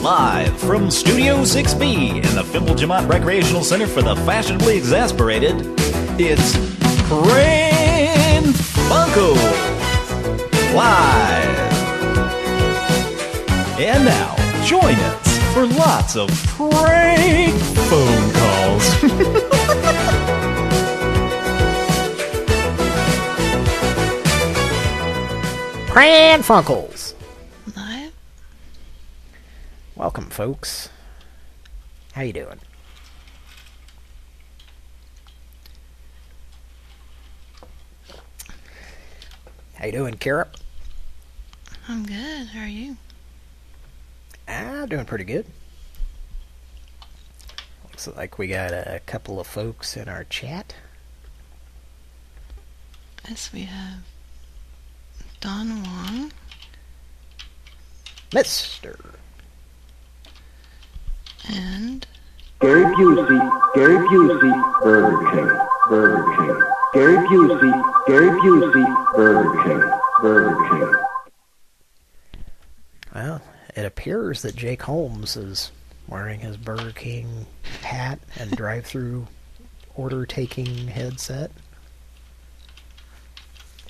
Live from Studio 6B in the Fimbulgemont Recreational Center for the Fashionably Exasperated, it's Pran Funkels Live. And now, join us for lots of prank phone calls. Pran Funkels. Live? Welcome, folks. How you doing? How you doing, Kara? I'm good. How are you? Doing pretty good. Looks like we got a couple of folks in our chat. Yes, we have Don Wong. Mr. And Gary Busey, Burger King. Gary Busey, Burger King. Well, it appears that Jake Holmes is wearing his Burger King hat and drive-through order-taking headset.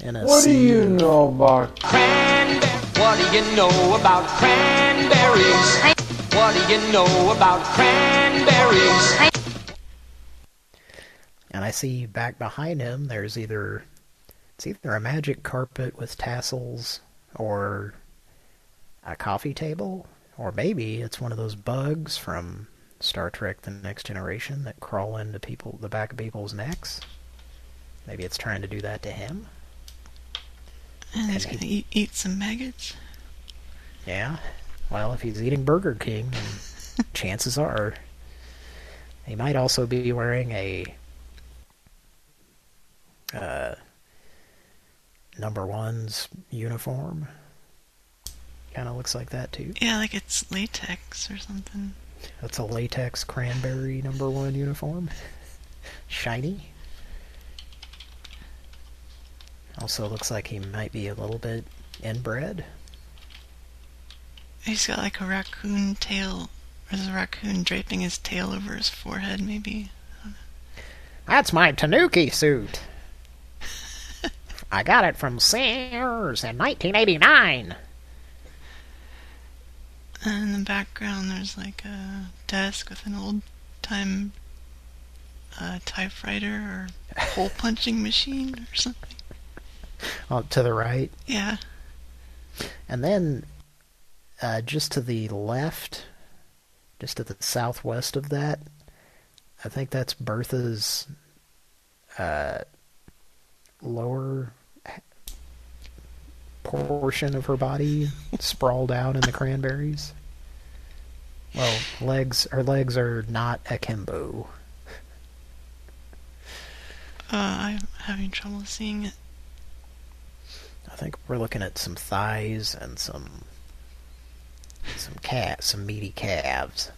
What do you know about Cranberries? What do you know about cranberries? What do you know about cranberries? And I see back behind him there's either a magic carpet with tassels or a coffee table, or maybe it's one of those bugs from Star Trek The Next Generation that crawl into the back of people's necks. Maybe it's trying to do that to him. and he's going to eat some maggots. Yeah. Well, if he's eating Burger King, then chances are he might also be wearing a number one's uniform. Kind of looks like that too. Yeah, like it's latex or something. That's a latex cranberry number one uniform. Shiny. Also looks like he might be a little bit inbred. He's got like a raccoon tail. Or there's a raccoon draping his tail over his forehead, maybe. That's my Tanuki suit. I got it from Sears in 1989. And in the background there's like a desk with an old-time typewriter or hole-punching machine or something. Oh, to the right. Yeah. And then, just to the left, just to the southwest of that, I think that's Bertha's lower portion of her body sprawled out in the cranberries. Well, her legs are not akimbo. I'm having trouble seeing it. I think we're looking at some thighs and some meaty calves.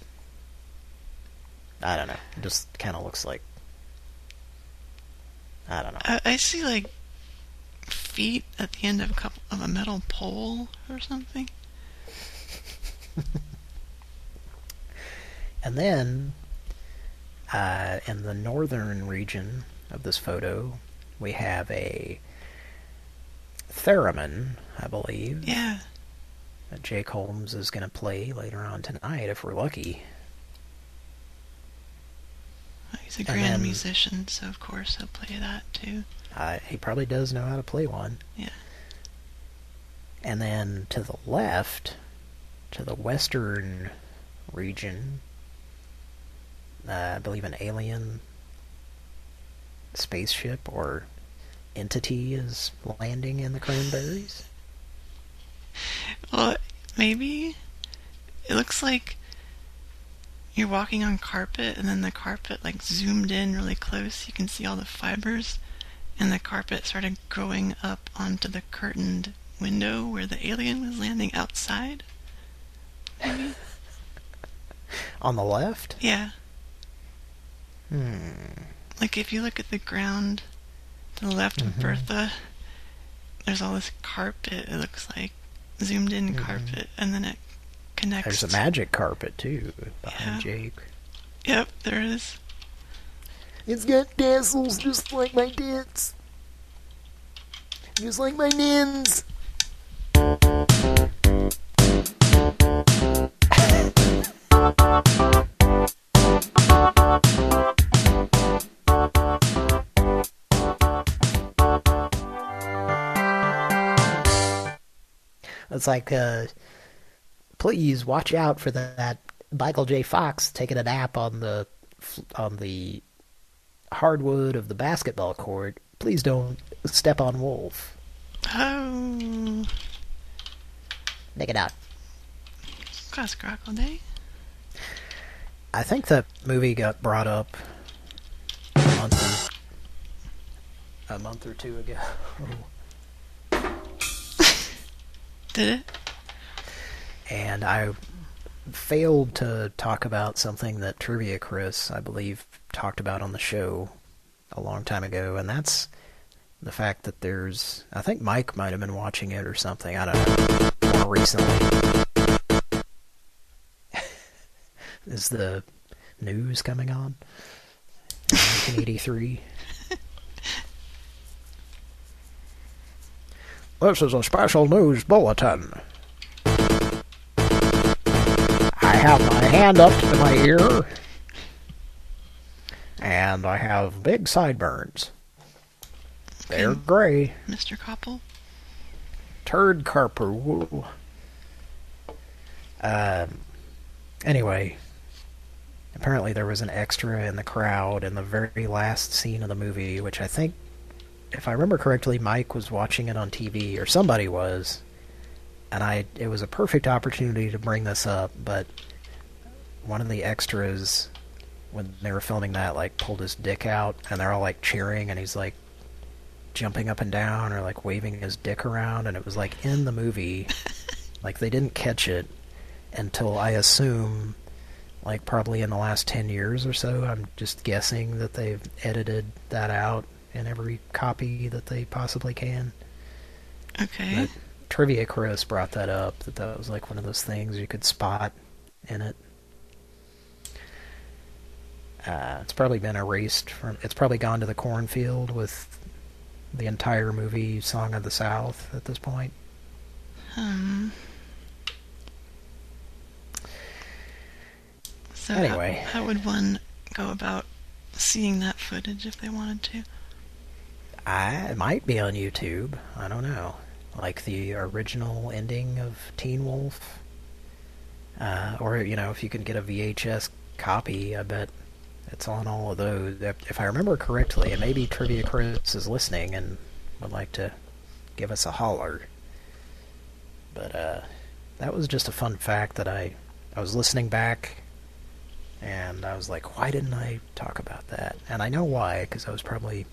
I don't know. It just kind of looks like, I don't know. I see like feet at the end of a metal pole or something. And then, in the northern region of this photo, we have a theremin, I believe. Yeah. That Jake Holmes is going to play later on tonight, if we're lucky. He's a grand musician, so of course he'll play that too. He probably does know how to play one. Yeah. And then to the left, to the western region, I believe an alien spaceship or entity is landing in the cranberries. Well, maybe. It looks like you're walking on carpet, and then the carpet like zoomed in really close. You can see all the fibers, and the carpet started growing up onto the curtained window where the alien was landing outside. Maybe. On the left? Yeah. Like if you look at the ground to the left of Bertha, there's all this carpet, it looks like, zoomed in carpet, and then it connects. There's a magic carpet, too, behind Yeah. Jake. Yep, there is. It's got tassels just like my tits. Just like my nins. It's like, please watch out for that Michael J. Fox taking a nap on the hardwood of the basketball court. Please don't step on Wolf. Oh. Take it out. Cross Crockle Day. I think that movie got brought up a month or two ago. Did it? And I failed to talk about something that Trivia Chris, I believe, talked about on the show a long time ago, and that's the fact that there's... I think Mike might have been watching it or something, I don't know, more recently. Is the news coming on? 1983. This is a special news bulletin. I have my hand up to my ear, and I have big sideburns. They're gray. Mr. Koppel? Turd carper, woo. Anyway, apparently there was an extra in the crowd in the very last scene of the movie, which I think, if I remember correctly, Mike was watching it on TV, or somebody was, and it was a perfect opportunity to bring this up, but one of the extras, when they were filming that, like, pulled his dick out, and they're all, like, cheering, and he's, like, jumping up and down, or, like, waving his dick around, and it was, like, in the movie. Like, they didn't catch it until, I assume, like, probably in the last 10 years or so. I'm just guessing that they've edited that out in every copy that they possibly can. Okay. But Trivia Chris brought that up, that was like one of those things you could spot in it. It's probably been erased from... It's probably gone to the cornfield with the entire movie Song of the South at this point. So anyway. How would one go about seeing that footage if they wanted to? It might be on YouTube. I don't know. Like the original ending of Teen Wolf. Or, you know, if you can get a VHS copy, I bet it's on all of those. If I remember correctly, and maybe Trivia Chris is listening and would like to give us a holler. But that was just a fun fact that I was listening back, and I was like, why didn't I talk about that? And I know why, because I was probably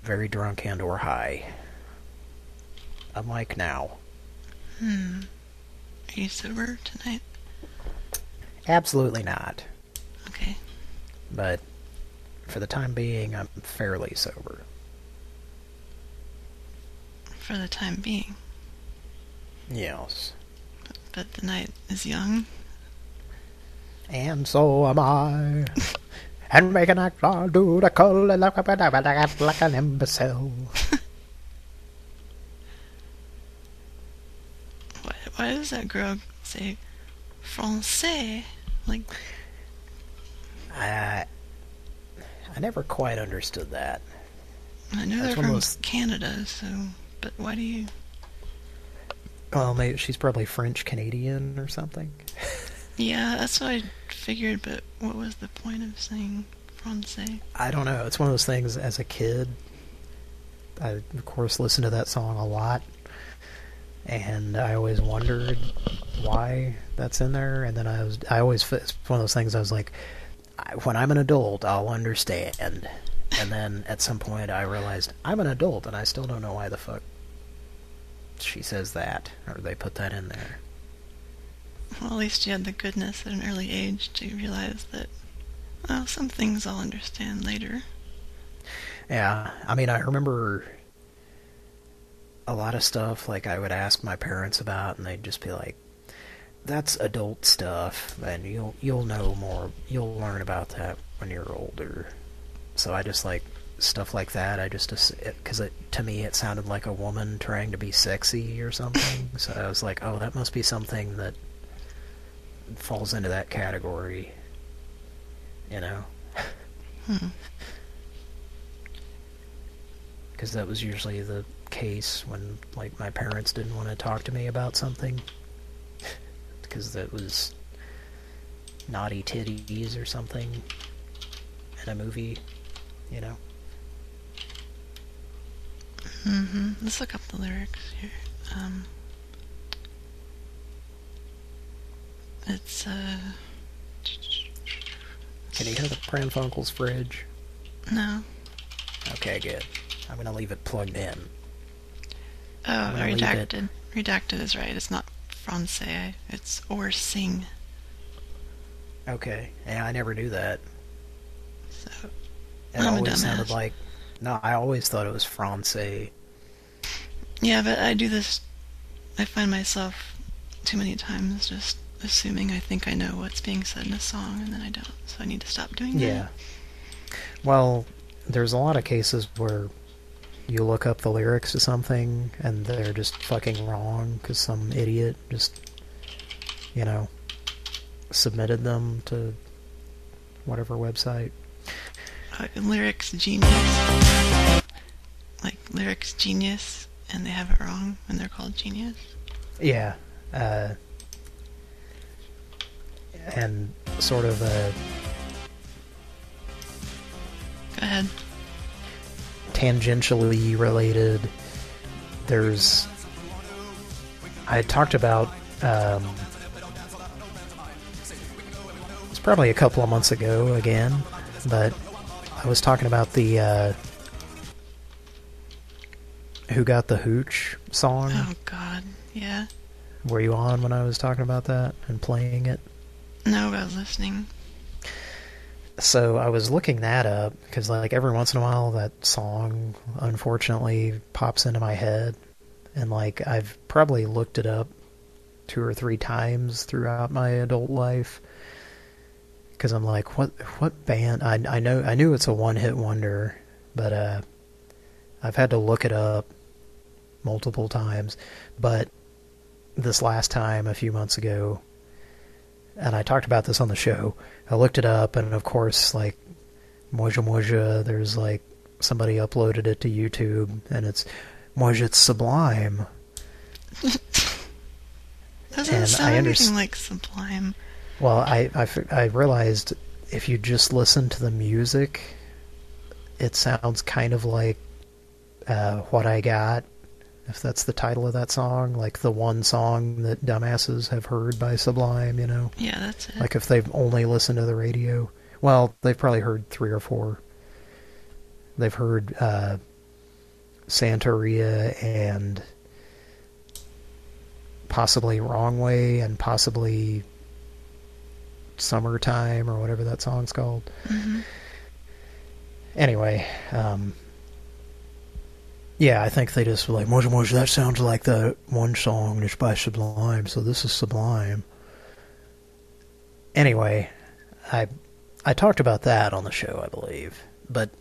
very drunk and or high. Unlike now. Are you sober tonight? Absolutely not. Okay. But for the time being, I'm fairly sober. For the time being. Yes. But the night is young. And so am I. And make an act, I'll do the call like an imbecile. Why does that girl say français? Like, I never quite understood that. I know That's they're from almost... Canada, so... But why do you... Well, maybe she's probably French-Canadian or something. Yeah, that's what I figured, but what was the point of saying français? I don't know. It's one of those things as a kid. I, of course, listened to that song a lot. And I always wondered why that's in there. And then it's one of those things I was like, when I'm an adult, I'll understand. And then at some point I realized I'm an adult and I still don't know why the fuck she says that, or they put that in there. Well, at least you had the goodness at an early age to realize that, well, some things I'll understand later. Yeah, I mean, I remember a lot of stuff, like, I would ask my parents about, and they'd just be like, that's adult stuff, and you'll know more, you'll learn about that when you're older. So I just, like, stuff like that, I just, because to me it sounded like a woman trying to be sexy or something, so I was like, oh, that must be something that falls into that category, you know? Because that was usually the case when, like, my parents didn't want to talk to me about something. Because that was naughty titties or something in a movie, you know? Let's look up the lyrics here. It's, Can you hear the Pran Funkels fridge? No. Okay, good. I'm gonna leave it plugged in. Oh, redacted. Redacted is right. It's not Francais. It's or sing. Okay. Yeah, I never knew that. So, It I'm a always sounded dumbass. like... No, I always thought it was Francais. Yeah, but I do this. I find myself too many times just assuming I think I know what's being said in a song, and then I don't. So I need to stop doing that. Yeah. Well, there's a lot of cases where you look up the lyrics to something and they're just fucking wrong because some idiot just, you know, submitted them to whatever website. Lyrics genius. Like lyrics genius, and they have it wrong, and they're called genius. Yeah. And sort of Go ahead. tangentially related, there's... I talked about... it's probably a couple of months ago again, but I was talking about the Who Got the Hooch song. Oh God, yeah. Were you on when I was talking about that and playing it? No, I was listening. So I was looking that up, because like every once in a while that song unfortunately pops into my head, and like I've probably looked it up 2 or 3 times throughout my adult life, because I'm like, what band? I knew it's a one-hit wonder, but I've had to look it up multiple times. But this last time, a few months ago, and I talked about this on the show, I looked it up, and of course, like, Moja Moja, there's like, somebody uploaded it to YouTube, and it's, Moja, it's Sublime. Doesn't sound anything like Sublime. Well, I realized if you just listen to the music, it sounds kind of like What I Got, if that's the title of that song, like the one song that dumbasses have heard by Sublime, you know? Yeah, that's it. Like if they've only listened to the radio. Well, they've probably heard 3 or 4. They've heard Santeria and possibly Wrong Way and possibly Summertime or whatever that song's called. Anyway, yeah, I think they just were like, Moja Moja, that sounds like the one song that's by Sublime, so this is Sublime. Anyway, I talked about that on the show, I believe. But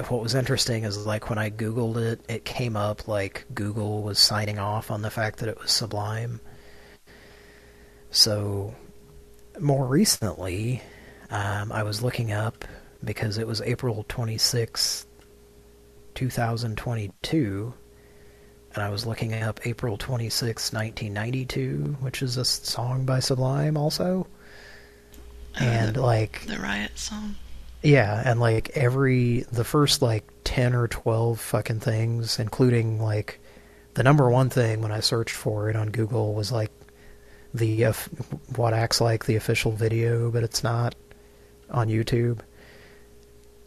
what was interesting is, like, when I Googled it, it came up like Google was signing off on the fact that it was Sublime. So, more recently, I was looking up, because it was April 26th, 2022, and I was looking up April 26, 1992, which is a song by Sublime also. And like the Riot song. Yeah, and like the first like 10 or 12 fucking things, including like the number one thing when I searched for it on Google was like the what acts like the official video, but it's not, on YouTube.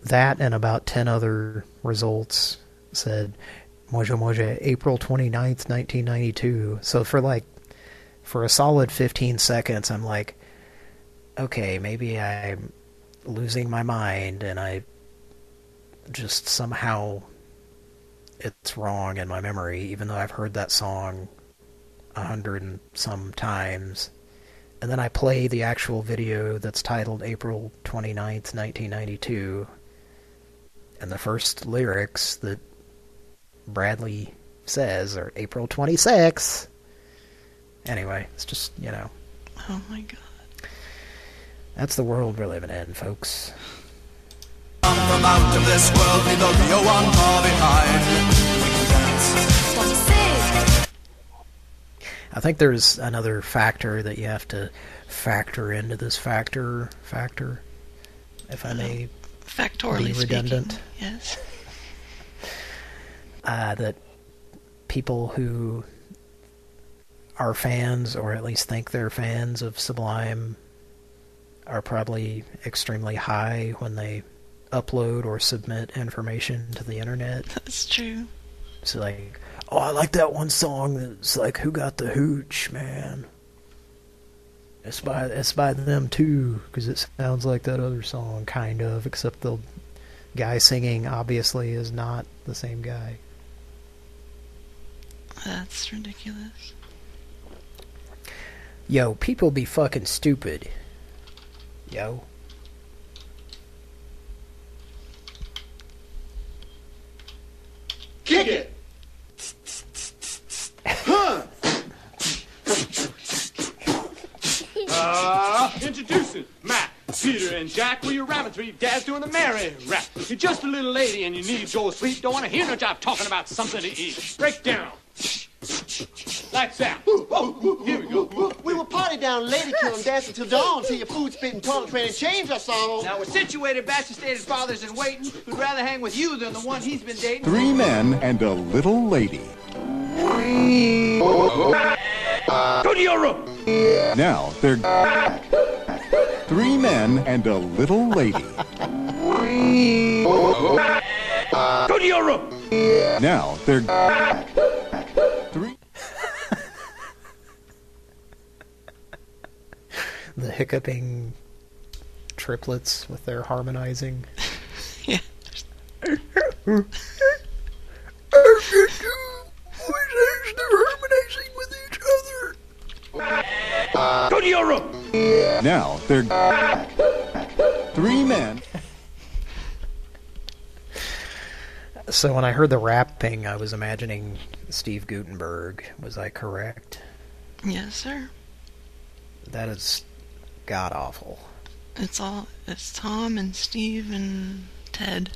That and about 10 other results said Moja Moja, April 29th, 1992. So for a solid 15 seconds, I'm like, okay, maybe I'm losing my mind and I just somehow it's wrong in my memory, even though I've heard that song 100 and some times. And then I play the actual video that's titled April 29th, 1992. And the first lyrics that Bradley says are April 26th. Anyway, it's just, you know. Oh my god. That's the world we're living in, folks. From out of this world, leave the real one far behind. We can dance. I think there's another factor that you have to factor into this factor, if I may Factorially be redundant. speaking, yes. That people who are fans, or at least think they're fans of Sublime, are probably extremely high when they upload or submit information to the internet. That's true. It's like, oh, I like that one song that's like, Who Got the Hooch, man? It's by them too, because it sounds like that other song, kind of, except the guy singing obviously is not the same guy. That's ridiculous. Yo, people be fucking stupid. Yo. Kick it! Huh! Introducing Matt, Peter, and Jack. Well, you're ramming three dads doing the merry rap. You're just a little lady and you need to go to sleep. Don't want to hear no job talking about something to eat. Break down. Like that. Here we go. We will party down Lady Kill and dance until dawn till your food spitting toilet train and change our song. Now we're situated bachelor-stated fathers in waiting who'd rather hang with you than the one he's been dating. 3 men and a little lady. Go to your room. Now they're 3 men and a little lady. Go to your room. Now they're 3. The hiccuping triplets with their harmonizing. Yeah. They're harmonizing with each other. Go to your room. Now they're 3 men. So when I heard the rapping, I was imagining Steve Guttenberg. Was I correct? Yes, sir. That is god-awful. It's Tom and Steve and Ted.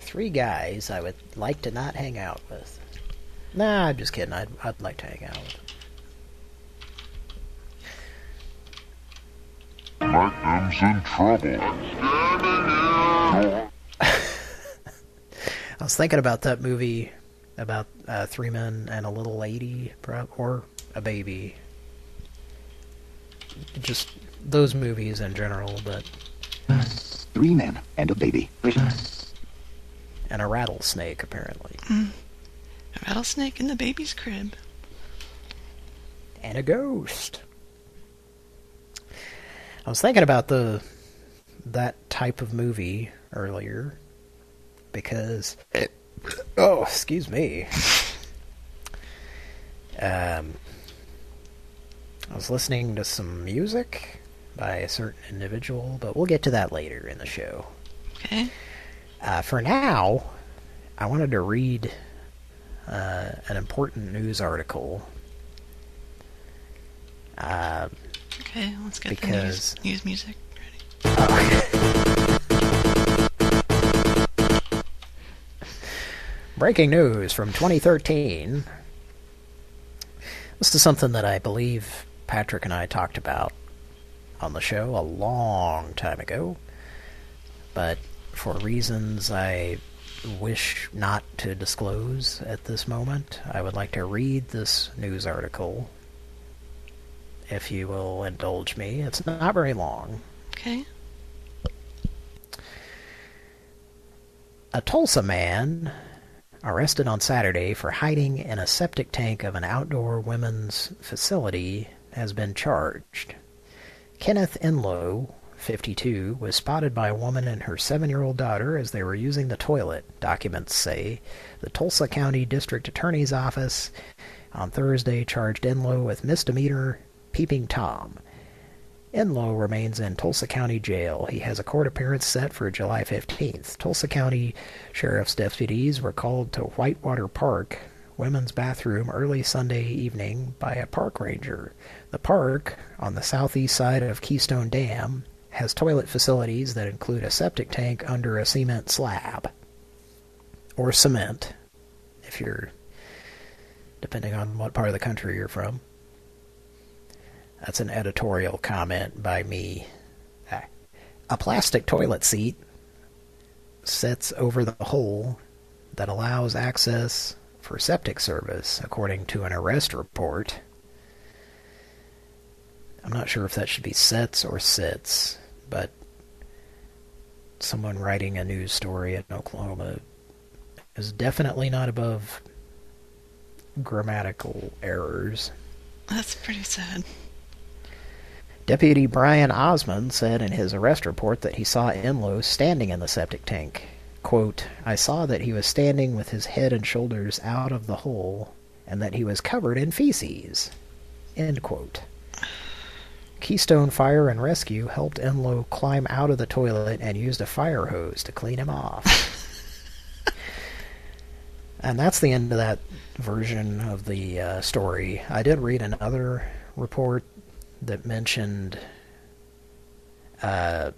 3 guys I would like to not hang out with. Nah, I'm just kidding. I'd like to hang out with them. Magnum's in trouble. I was thinking about that movie about 3 men and a little lady, or a baby. Just those movies in general, but 3 men and a baby. And a rattlesnake, apparently. A rattlesnake in the baby's crib. And a ghost. I was thinking about that type of movie earlier because oh, excuse me. I was listening to some music by a certain individual, but we'll get to that later in the show. Okay. For now, I wanted to read an important news article. Okay, let's get the news music ready. Breaking news from 2013. This is something that I believe Patrick and I talked about on the show a long time ago, but for reasons I wish not to disclose at this moment, I would like to read this news article, if you will indulge me. It's not very long. Okay. A Tulsa man arrested on Saturday for hiding in a septic tank of an outdoor women's facility has been charged. Kenneth Enlow, 52, was spotted by a woman and her 7-year-old daughter as they were using the toilet, documents say. The Tulsa County District Attorney's Office on Thursday charged Enlow with misdemeanor peeping Tom. Enlow remains in Tulsa County Jail. He has a court appearance set for July 15th. Tulsa County Sheriff's deputies were called to Whitewater Park women's bathroom early Sunday evening by a park ranger. The park, on the southeast side of Keystone Dam, has toilet facilities that include a septic tank under a cement slab. Or cement, if you're, depending on what part of the country you're from. That's an editorial comment by me. A plastic toilet seat sits over the hole that allows access for septic service, according to an arrest report. I'm not sure if that should be sets or sits, but someone writing a news story in Oklahoma is definitely not above grammatical errors. That's pretty sad. Deputy Brian Osmond said in his arrest report that he saw Enlow standing in the septic tank. Quote, I saw that he was standing with his head and shoulders out of the hole and that he was covered in feces. End quote. Keystone Fire and Rescue helped Enlow climb out of the toilet and used a fire hose to clean him off. And that's the end of that version of the story. I did read another report that mentioned that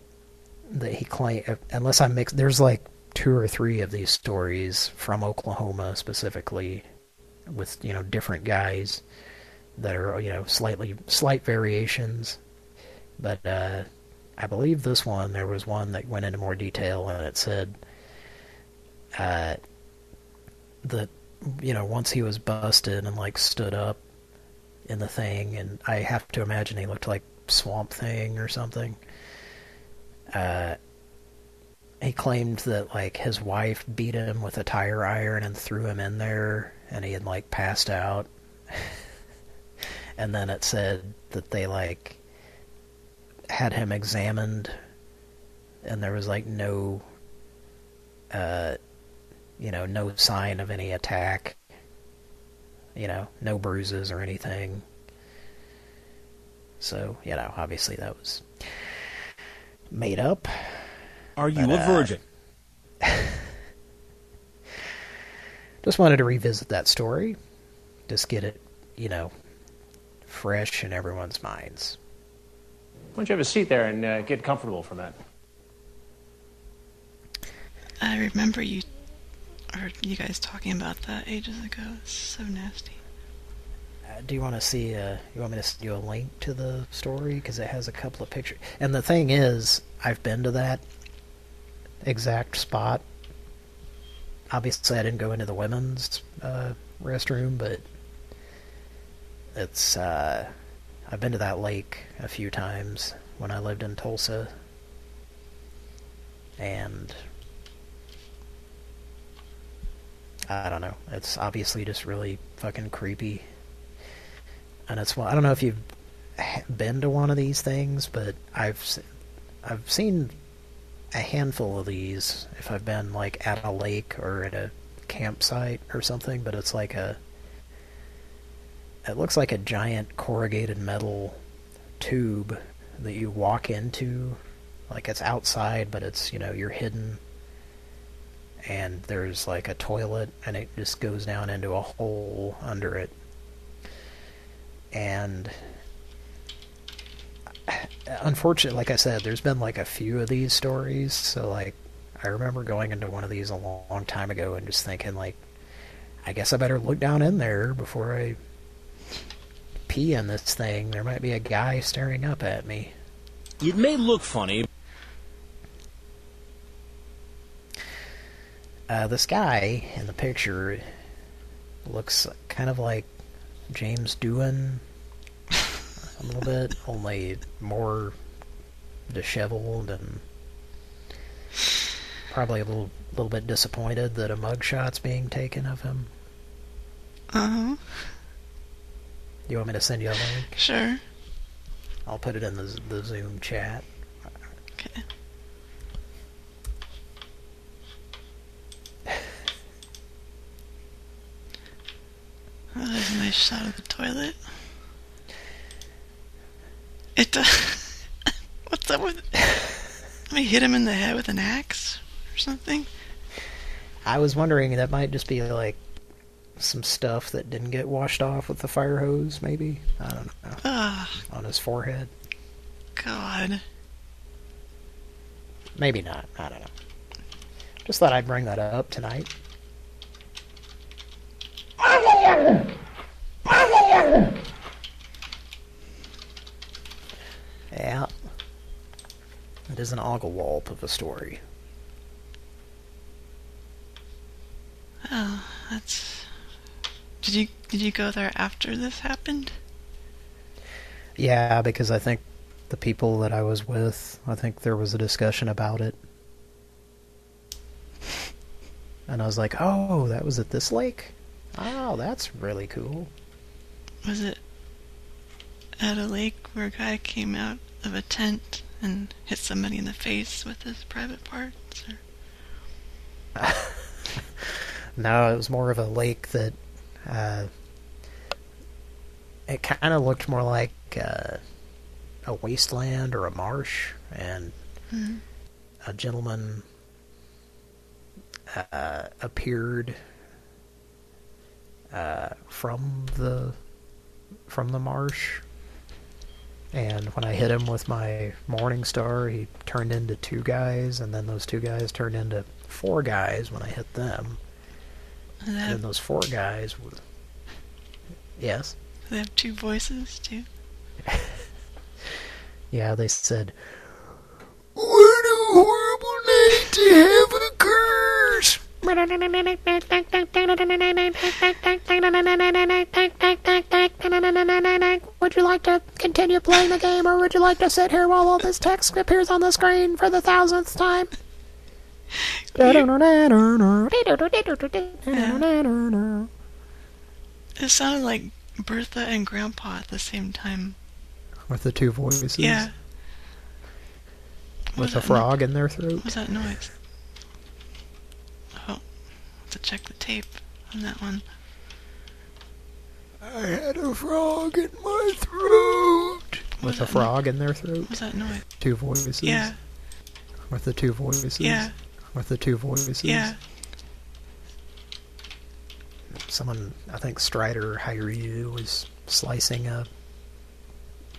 he claimed, unless I mix, there's like 2 or 3 of these stories from Oklahoma specifically with, you know, different guys that are, you know, slight variations. But I believe this one, there was one that went into more detail and it said that, you know, once he was busted and like stood up in the thing, and I have to imagine he looked like Swamp Thing or something. He claimed that like his wife beat him with a tire iron and threw him in there, and he had like passed out. And then it said that they like had him examined, and there was like no, you know, no sign of any attack. You know, no bruises or anything. So, you know, obviously that was made up. Are you a virgin? Just wanted to revisit that story. Just get it, you know, fresh in everyone's minds. Why don't you have a seat there and get comfortable for a minute? I remember you guys talking about that ages ago. It's so nasty. Do you want to see, you want me to send you a link to the story? Because it has a couple of pictures. And the thing is, I've been to that exact spot. Obviously, I didn't go into the women's restroom, but it's, I've been to that lake a few times when I lived in Tulsa. And I don't know. It's obviously just really fucking creepy. And it's, well, I don't know if you've been to one of these things, but I've seen a handful of these if I've been like at a lake or at a campsite or something, but it's like it looks like a giant corrugated metal tube that you walk into. Like it's outside, but it's, you know, you're hidden. And there's like a toilet, and it just goes down into a hole under it. And unfortunately, like I said, there's been like a few of these stories, so like I remember going into one of these a long time ago and just thinking like, I guess I better look down in there before I pee in this thing. There might be a guy staring up at me. It may look funny. This guy in the picture looks kind of like James Doohan a little bit, only more disheveled and probably a little bit disappointed that a mugshot's being taken of him. Uh-huh. You want me to send you a link? Sure. I'll put it in the Zoom chat. Okay. Oh, there's a nice shot of the toilet. It what's up with... Let me hit him in the head with an axe or something? I was wondering, that might just be like some stuff that didn't get washed off with the fire hose, maybe? I don't know. On his forehead. God. Maybe not. I don't know. Just thought I'd bring that up tonight. Yeah. It is an Ogglewalt of a story. Oh, that's... Did you go there after this happened? Yeah, because I think the people that I was with, I think there was a discussion about it. And I was like, oh, that was at this lake? Oh, that's really cool. Was it at a lake where a guy came out of a tent and hit somebody in the face with his private parts? Or? No, it was more of a lake that... it kind of looked more like a wasteland or a marsh, and a gentleman appeared from the marsh, and when I hit him with my Morning Star, he turned into 2 guys, and then those 2 guys turned into 4 guys when I hit them. And then those 4 guys were... Yes? They have 2 voices, too? Yeah, they said, "What a horrible night to have a curse!" Would you like to continue playing the game, or would you like to sit here while all this text appears on the screen for the 1000th time? It sounded like Bertha and Grandpa at the same time. With the 2 voices? Yeah. With a frog in their throat? What was that noise? Oh, I'll have to check the tape on that one. I had a frog in my throat. With a frog in their throat? What was that noise? 2 voices? Yeah. With the 2 voices? Yeah. With the 2 voices? Yeah. Someone, I think Strider Hyrule, was slicing a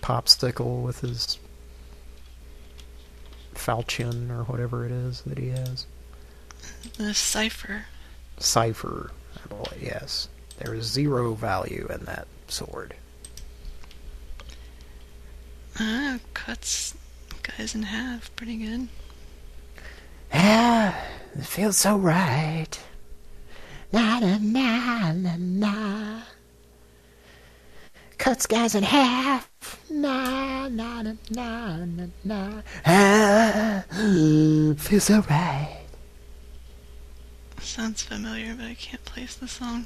popsicle with his falchion or whatever it is that he has. The cipher. Cipher, I believe, yes. There is 0 value in that sword. Cuts guys in half. Pretty good. Ah, it feels so right. Na na na na na. Cuts guys in half. Na na na na na na. Ah, feels so right. Sounds familiar, but I can't place the song.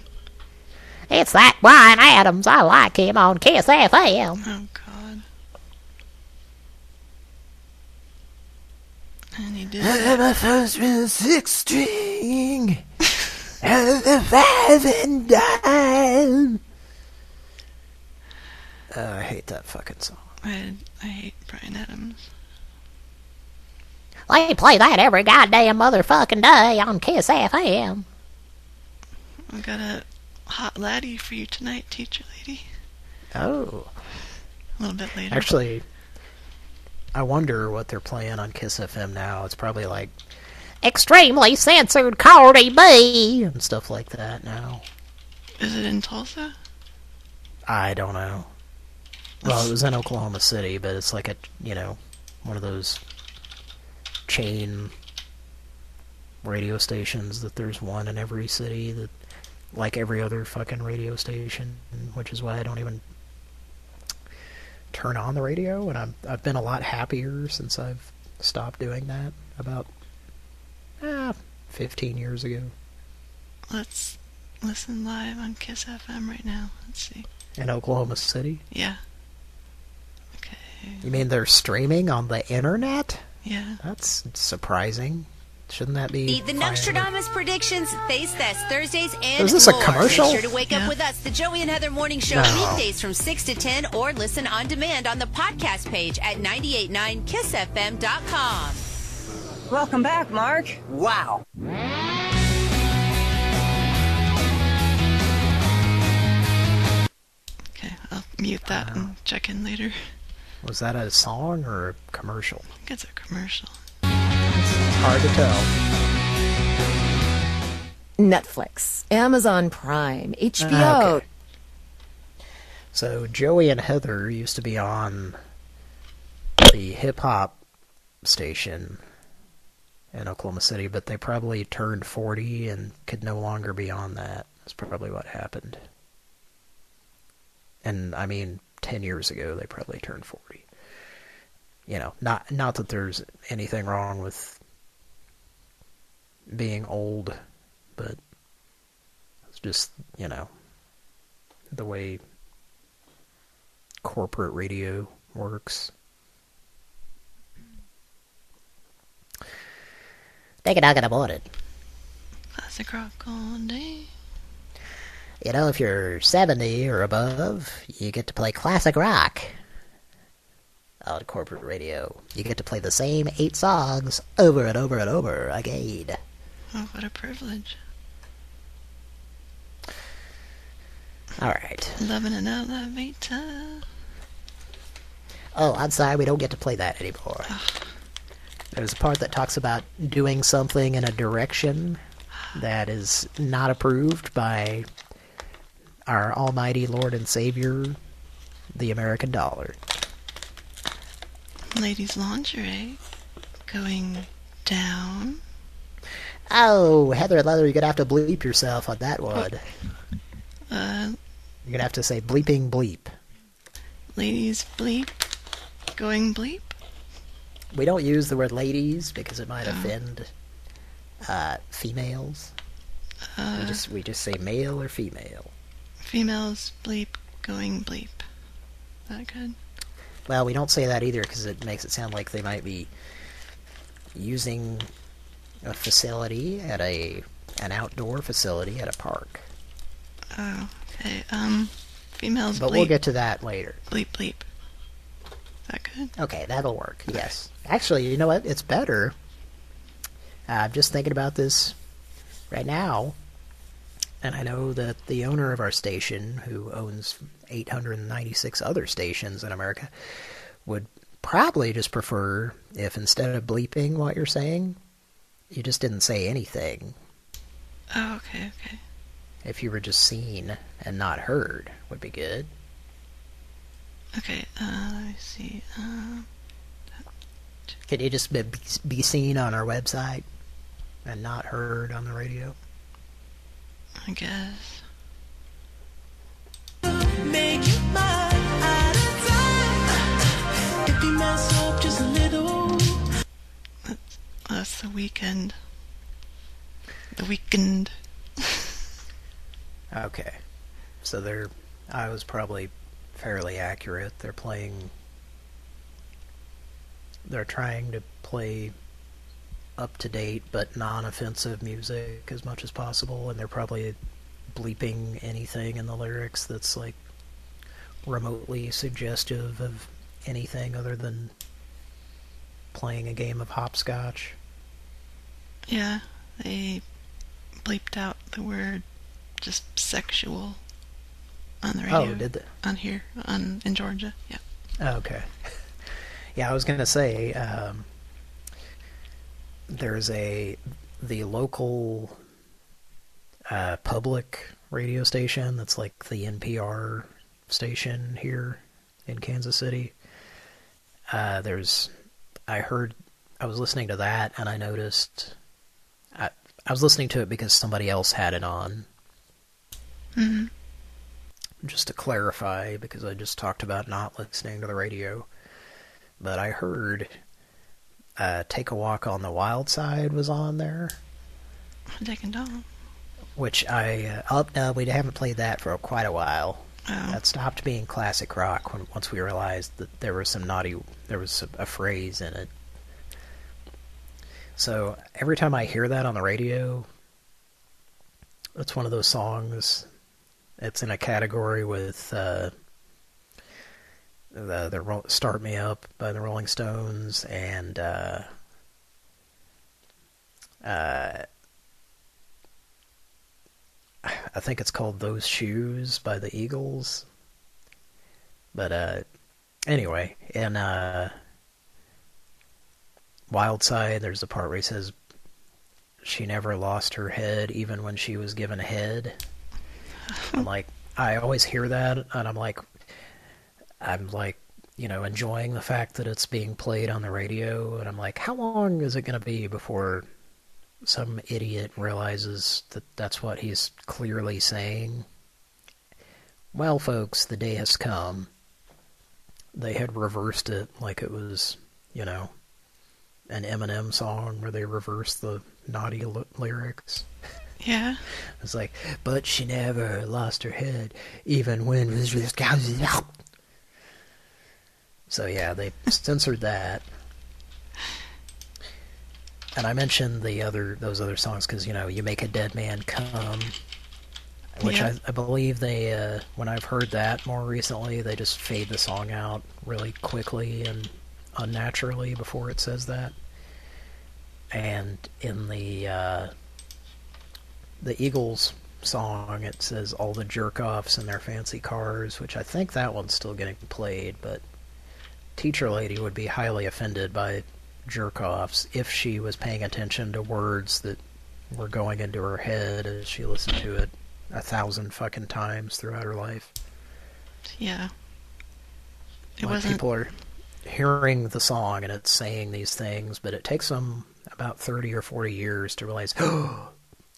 It's that Brian Adams. I like him on Kiss FM. Oh, God. And he did that. My first real 6 string. And the 5 and dime. I hate that fucking song. I hate Brian Adams. They play that every goddamn motherfucking day on Kiss FM. I got a hot laddie for you tonight, teacher lady. Oh. A little bit later. Actually, I wonder what they're playing on Kiss FM now. It's probably like extremely censored Cardi B and stuff like that now. Is it in Tulsa? I don't know. Well, it was in Oklahoma City, but it's like a, one of those chain radio stations that there's one in every city, that like every other fucking radio station, which is why I don't even turn on the radio, and I've been a lot happier since I've stopped doing that about 15 years ago. Let's listen live on Kiss FM right now. Let's see. In Oklahoma City? Yeah. Okay. You mean they're streaming on the internet? Yeah. That's surprising. Shouldn't that be? The Nostradamus predictions, Face Fest Thursdays, and Is this a more. commercial? Make sure to wake up with us, the Joey and Heather Morning Show, weekdays from 6 to 10, or listen on demand on the podcast page at 989kissfm.com. Welcome back, Mark. Wow. Okay, I'll mute that and check in later. Was that a song or a commercial? I think it's a commercial. It's hard to tell. Netflix, Amazon Prime, HBO. Okay. So Joey and Heather used to be on the hip-hop station in Oklahoma City, but they probably turned 40 and could no longer be on that. That's probably what happened. And, I mean, 10 years ago, they probably turned 40. You know, not that there's anything wrong with being old, but it's just, you know, the way corporate radio works. Take it out in the morning. Classic rock all day. You know, if you're 70 or above, you get to play classic rock on corporate radio. You get to play the same 8 songs over and over and over again. Oh, what a privilege. Alright. Loving an elevator. Oh, I'm sorry, we don't get to play that anymore. There's a part that talks about doing something in a direction that is not approved by our almighty Lord and Savior, the American dollar. Ladies' lingerie going down. Oh, Heather Leather, you're going to have to bleep yourself on that one. You're going to have to say bleeping bleep. Ladies bleep. Going bleep. We don't use the word ladies because it might offend females. We just say male or female. Females bleep, going bleep. That good? Well, we don't say that either because it makes it sound like they might be using a facility at an outdoor facility at a park. Oh, okay. Females bleep. But we'll get to that later. Bleep, bleep. That good? Okay, that'll work, yes. Actually, you know what? It's better. I'm just thinking about this right now, and I know that the owner of our station, who owns 896 other stations in America, would probably just prefer if instead of bleeping what you're saying, you just didn't say anything. Oh, okay. If you were just seen and not heard, would be good. Okay, let me see. Can you just be seen on our website and not heard on the radio? I guess. Make you mine out of time. If you mess up just a little. That's the weekend. The weekend. Okay. So I was probably fairly accurate. They're trying to play up-to-date but non-offensive music as much as possible, and they're probably bleeping anything in the lyrics that's like remotely suggestive of anything other than playing a game of hopscotch. Yeah, they bleeped out the word just sexual on the radio. Oh, did they? On here, in Georgia, yeah. Okay. Yeah, I was going to say, there's the local public radio station that's like the NPR station here in Kansas City. I was listening to that and I noticed, I was listening to it because somebody else had it on. Mm-hmm. Just to clarify, because I just talked about not listening to the radio. But I heard Take a Walk on the Wild Side was on there. Dick and Dong. Which no, we haven't played that for quite a while. Oh. That stopped being classic rock once we realized that there was a phrase in it So every time I hear that on the radio, it's one of those songs. It's in a category with the Start Me Up by the Rolling Stones and I think it's called Those Shoes by the Eagles. But anyway, in Wild Side, there's a part where he says she never lost her head even when she was given head. I'm like, I always hear that, and I'm like, you know, enjoying the fact that it's being played on the radio, and I'm like, how long is it going to be before some idiot realizes that that's what he's clearly saying? Well, folks, the day has come. They had reversed it like it was, you know, an Eminem song where they reversed the naughty lyrics. Yeah. It's like, but she never lost her head, even when... So yeah, they censored that. And I mentioned those other songs because, you know, You Make a Dead Man Come, which I believe they, when I've heard that more recently, they just fade the song out really quickly and unnaturally before it says that. And in the Eagles song, it says all the jerk-offs in their fancy cars, which I think that one's still getting played, but Teacher Lady would be highly offended by jerk-offs if she was paying attention to words that were going into her head as she listened to it 1,000 fucking times throughout her life. Yeah. People are hearing the song and it's saying these things, but it takes them about 30 or 40 years to realize, oh,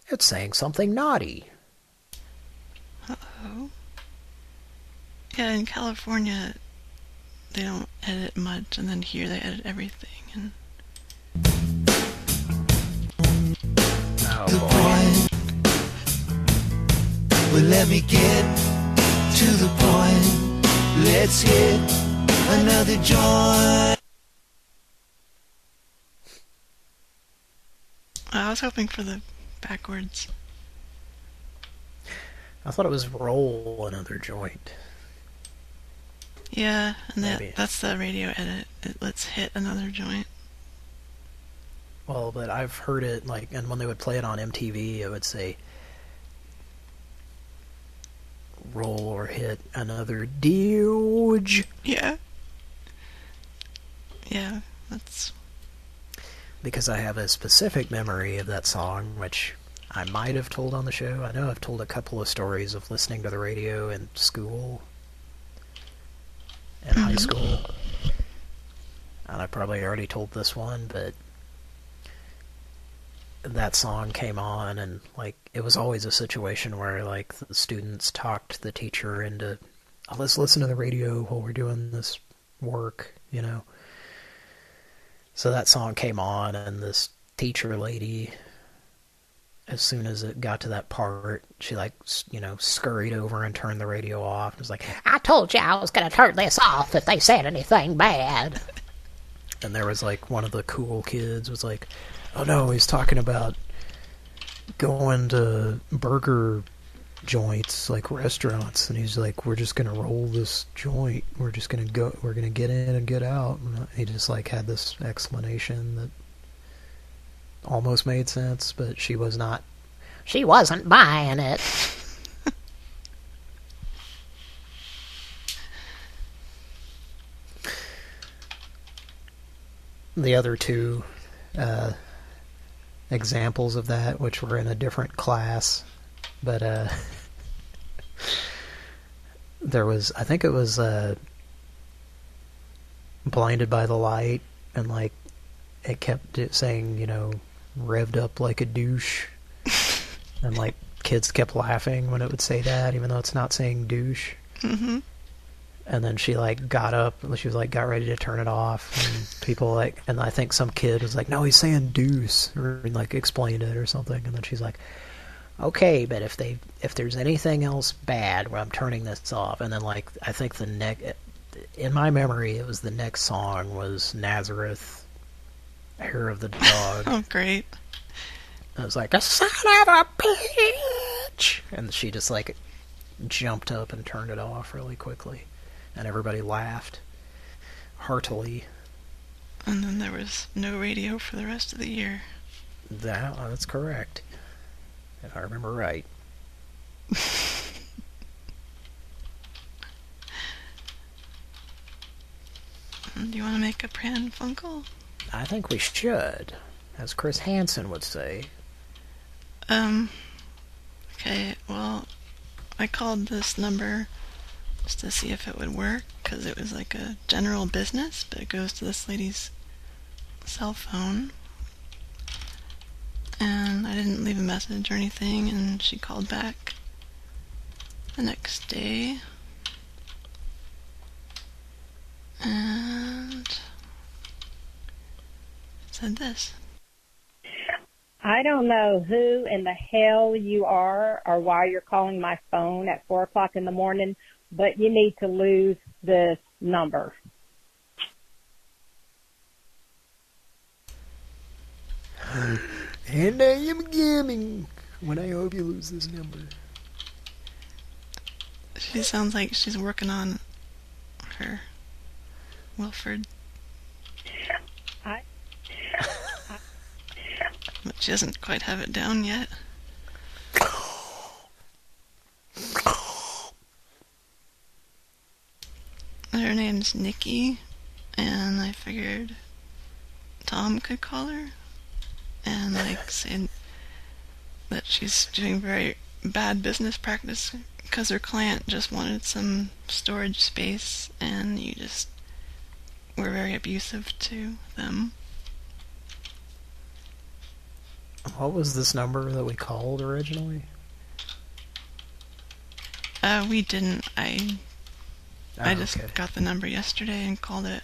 it's saying something naughty. Uh-oh. Yeah, in California, they don't edit much, and then here they edit everything. And Oh boy. Well, let me get to the point. Let's hit another joint. I was hoping for the backwards. I thought it was roll another joint. Yeah, and that's the radio edit. Let's hit another joint. Well, but I've heard it, like, and when they would play it on MTV, it would say, roll or hit another Dodge. Yeah. Yeah, that's... Because I have a specific memory of that song, which I might have told on the show. I know I've told a couple of stories of listening to the radio in school. In high school. And I probably already told this one, but that song came on, and like it was always a situation where like the students talked the teacher into, oh, let's listen to the radio while we're doing this work, you know. So that song came on, and this teacher lady, as soon as it got to that part, she like, you know, scurried over and turned the radio off. It was like, I told you I was going to turn this off if they said anything bad. And there was like one of the cool kids was like, oh no, he's talking about going to burger joints, like restaurants, and he's like, we're just going to roll this joint. We're just going to go, we're going to get in and get out. And he just like had this explanation that almost made sense, but she wasn't buying it. The other two examples of that, which were in a different class, but there was, I think it was Blinded by the Light, and like it kept saying, you know, revved up like a douche, and like kids kept laughing when it would say that, even though it's not saying douche. Mm-hmm. And then she like got up, she was like got ready to turn it off, and people like, and I think some kid was like, no, he's saying deuce, or like explained it or something, and then she's like, okay, but if there's anything else bad where I'm turning this off, and then like I think in my memory it was the next song was Nazareth, hair of the dog. Oh, great. I was like, a son of a bitch! And she just, like, jumped up and turned it off really quickly. And everybody laughed heartily. And then there was no radio for the rest of the year. That's correct. If I remember right. Do you want to make a Pran Funkel? I think we should, as Chris Hansen would say. Okay, well, I called this number just to see if it would work, because it was like a general business, but it goes to this lady's cell phone. And I didn't leave a message or anything, and she called back the next day. And it said this. I don't know who in the hell you are or why you're calling my phone at 4 o'clock in the morning, but you need to lose this number. And I am gaming when I hope you lose this number. She sounds like she's working on her Wilford. But she doesn't quite have it down yet. Her name's Nikki, and I figured Tom could call her and like say that she's doing very bad business practice because her client just wanted some storage space and you just were very abusive to them. What was this number that we called originally? We didn't. I just got the number yesterday and called it.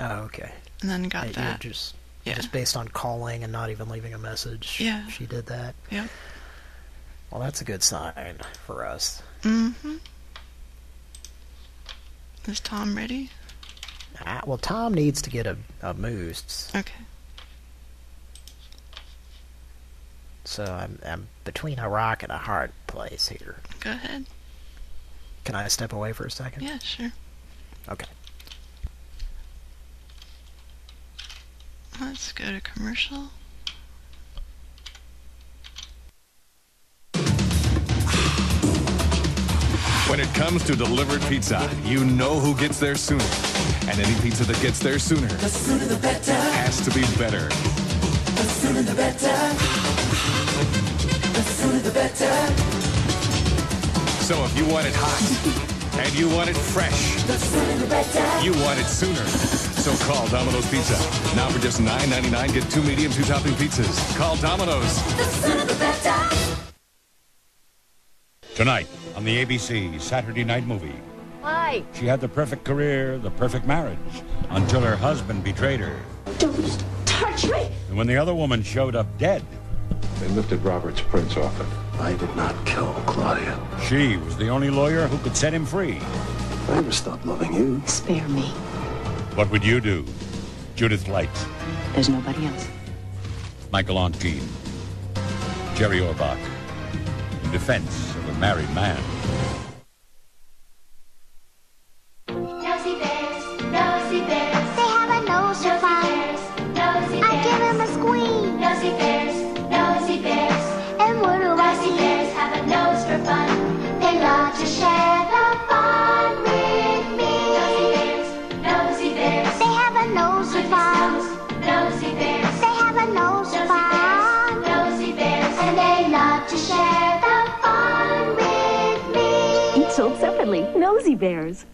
Oh, okay. And then got that. Just based on calling and not even leaving a message. Yeah. She did that. Yep. Well, that's a good sign for us. Mm-hmm. Is Tom ready? Well, Tom needs to get a moose. Okay. So I'm between a rock and a hard place here. Go ahead. Can I step away for a second? Yeah, sure. Okay. Let's go to commercial. When it comes to delivered pizza, you know who gets there sooner. And any pizza that gets there sooner, The sooner the better. has to be better. The sooner the better. The sooner the better. So if you want it hot, and you want it fresh, The sooner the better. you want it sooner. So call Domino's Pizza. Now for just $9.99, get 2 medium, 2 topping pizzas. Call Domino's. The sooner the better. Tonight on the ABC Saturday Night Movie. Hi. She had the perfect career, the perfect marriage, until her husband betrayed her. Don't touch me. And when the other woman showed up dead, they lifted Robert's prints off it. I did not kill Claudia. she was the only lawyer who could set him free. I never stopped loving you. Spare me. What would you do? Judith Light, There's nobody else. Michael Ontkean, Jerry Orbach, in defense of a married man. Nosy bears, nosy bears. They have a nose for fun. Nosy bears, I give him a squeeze. Nosy bears, nosy bears. And what do I see? Nosy bears have a nose for fun. They love to share the fun with me. Nosy bears, they have a nose for fun. Nosy bears, they have a nose for fun. Nosy bears, and they love to share the fun with me. Each sold separately. Nosy bears.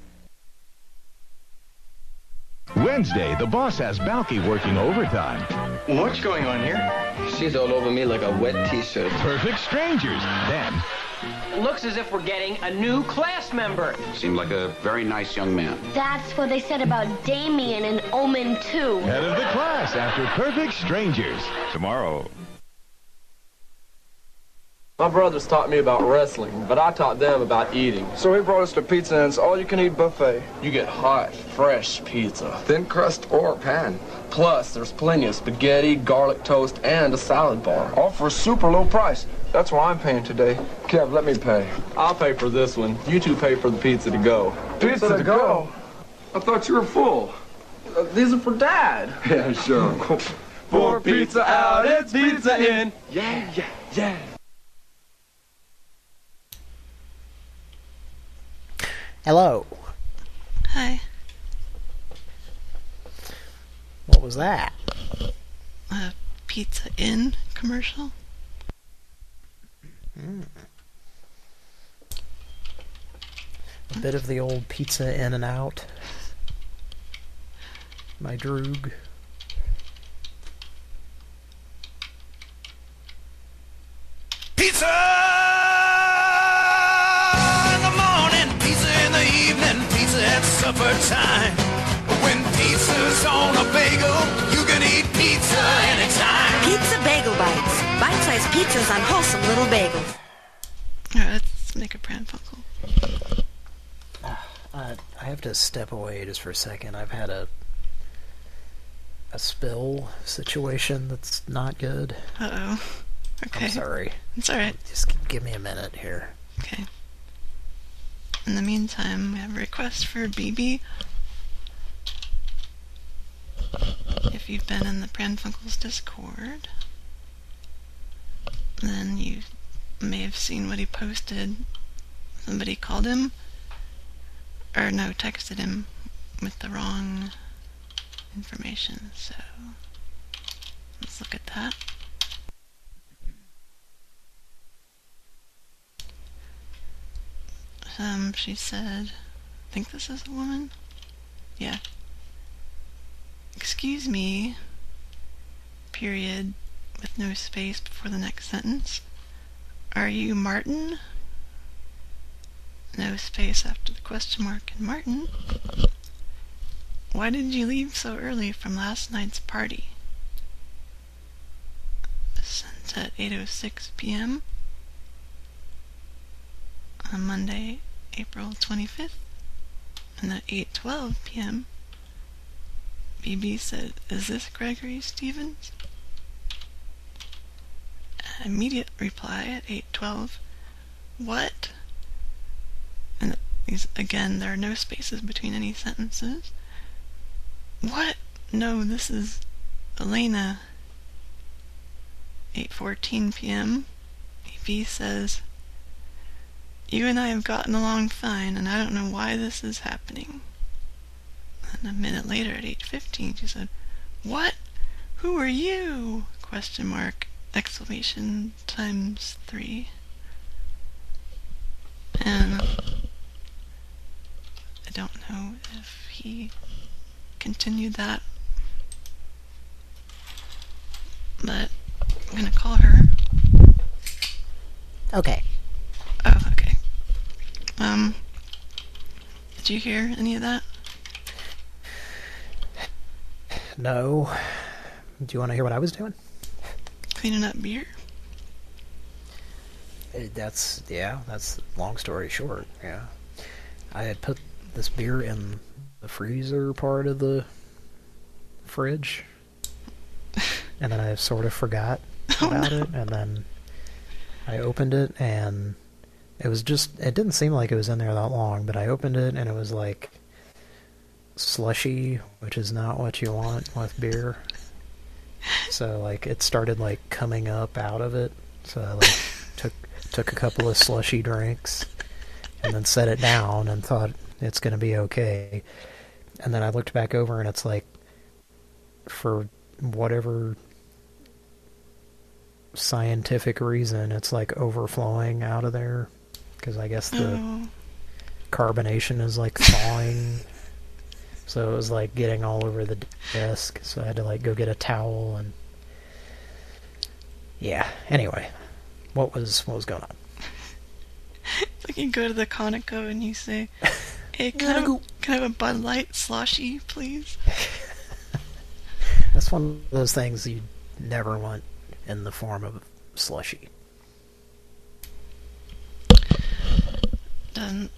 Wednesday, the boss has Balky working overtime. What's going on here? She's all over me like a wet t-shirt. Perfect strangers. Then, Looks as if we're getting a new class member. Seemed like a very nice young man. That's what they said about Damien and Omen 2. head of the class after Perfect Strangers. Tomorrow. My brothers taught me about wrestling, but I taught them about eating. So he brought us to Pizza, and it's all-you-can-eat buffet. You get hot, fresh pizza. Thin crust or pan. Plus, there's plenty of spaghetti, garlic toast, and a salad bar. All for a super low price. That's why I'm paying today. Kev, let me pay. I'll pay for this one. You two pay for the pizza to go. Pizza to go? I thought you were full. These are for Dad. Yeah, sure. For pizza out, it's pizza in. Yeah, yeah, yeah. Hello. Hi. What was that? A Pizza Inn commercial. A bit of the old Pizza In and Out. My Droog. Pizza in the morning, pizza in the evening, pizza at supper time. When pizza's on a bagel, you can eat pizza anytime. Pizza Bagel Bites. Bite-sized pizzas on wholesome little bagels. Alright, let's make a Pran Funkel. I have to step away just for a second. I've had a spill situation that's not good. Uh-oh. Okay. I'm sorry. It's alright. Just give me a minute here. Okay. In the meantime, we have a request for BB. If you've been in the Pran Funkels Discord, then you may have seen what he posted. Somebody called him, or no, texted him with the wrong information, so let's look at that. She said, I think this is a woman? Yeah. Excuse me, period, with no space before the next sentence. Are you Martin? No space after the question mark and Martin. Why did you leave so early from last night's party? Sent at 8:06 p.m. on Monday, April 25th, and at 8:12 p.m. BB said, "Is this Gregory Stevens?" Immediate reply at 8:12, "What?" And again, there are no spaces between any sentences. "What? No, this is Elena." 8:14 p.m. BB says, "You and I have gotten along fine, and I don't know why this is happening." And a minute later at 8:15 she said, "What? Who are you?" Question mark, exclamation times 3. And I don't know if he continued that, but I'm gonna call her. Okay. Oh, okay. Did you hear any of that? No. Do you want to hear what I was doing? Cleaning up beer? That's long story short, yeah. I had put this beer in the freezer part of the fridge, and then I sort of forgot about it, and then I opened it, and it didn't seem like it was in there that long, but I opened it, and it was like slushy, which is not what you want with beer. So like it started like coming up out of it, so I like took a couple of slushy drinks and then set it down and thought it's gonna be okay, and then I looked back over and it's like, for whatever scientific reason, it's like overflowing out of there, because I guess the carbonation is like thawing. So it was like getting all over the desk, so I had to like go get a towel, and yeah, anyway, what was going on? It's like you go to the Conoco and you say, "Hey, can I have a Bud Light sloshy, please?" That's one of those things you never want in the form of slushy. Doesn't...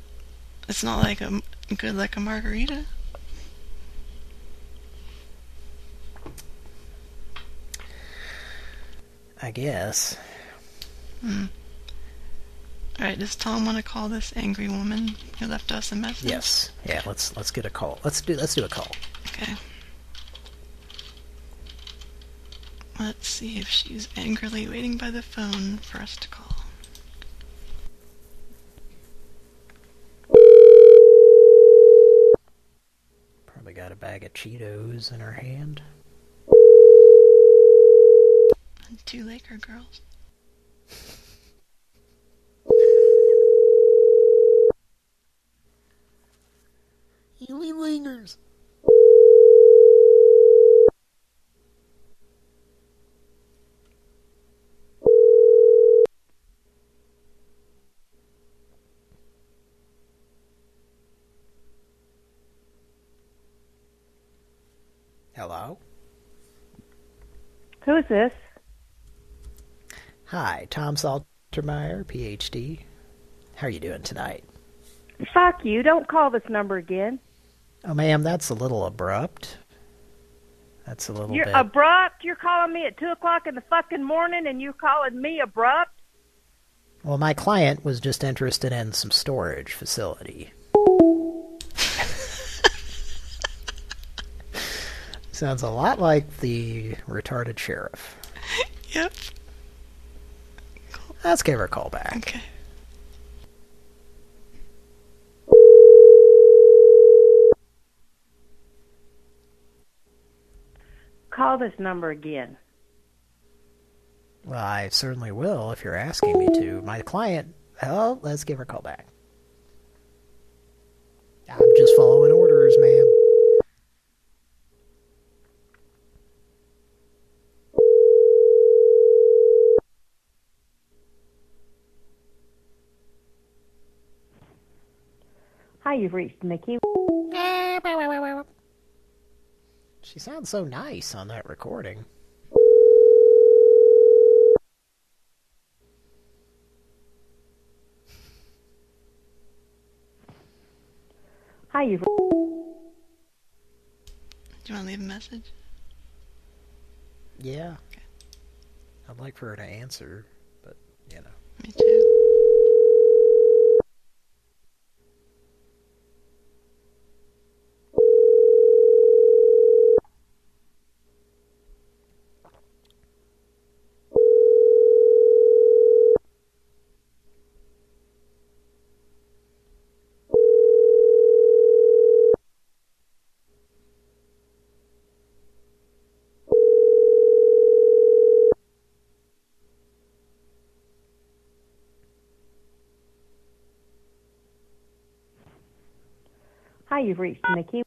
It's not like a good like a margarita? I guess. Alright, does Tom want to call this angry woman who left us a message? Yes. Yeah, let's get a call. Let's do a call. Okay. Let's see if she's angrily waiting by the phone for us to call. Probably got a bag of Cheetos in her hand. And 2 Laker girls. Ely lingers. Hello? Who is this? Hi, Tom Saltermeyer, PhD. How are you doing tonight? Fuck you. Don't call this number again. Oh, ma'am, that's a little abrupt. That's a little You're bit... abrupt? You're calling me at 2 o'clock in the fucking morning and you're calling me abrupt? Well, my client was just interested in some storage facility. Sounds a lot like the retarded sheriff. Yep. Let's give her a call back. Okay. Call this number again. Well, I certainly will if you're asking me to. My client... Oh, let's give her a call back. I'm just following orders, ma'am. Hi, you've reached Mickey. She sounds so nice on that recording. Hi, you've... Do you want to leave a message? Yeah. Okay. I'd like for her to answer, but, you know. Me too. Hi, you've reached Mickey.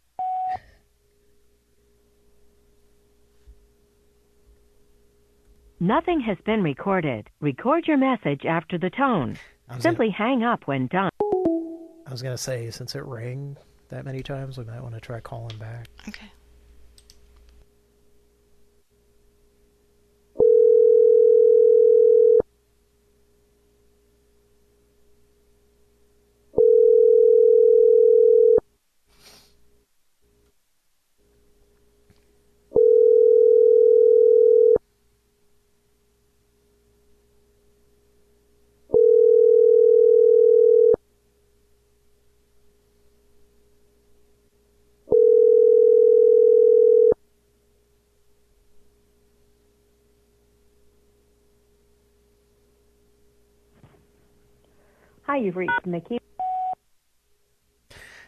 Nothing has been recorded. Record your message after the tone. Simply hang up when done. I was going to say, since it rang that many times, we might want to try calling back. Okay. Hi, you've reached Mickey.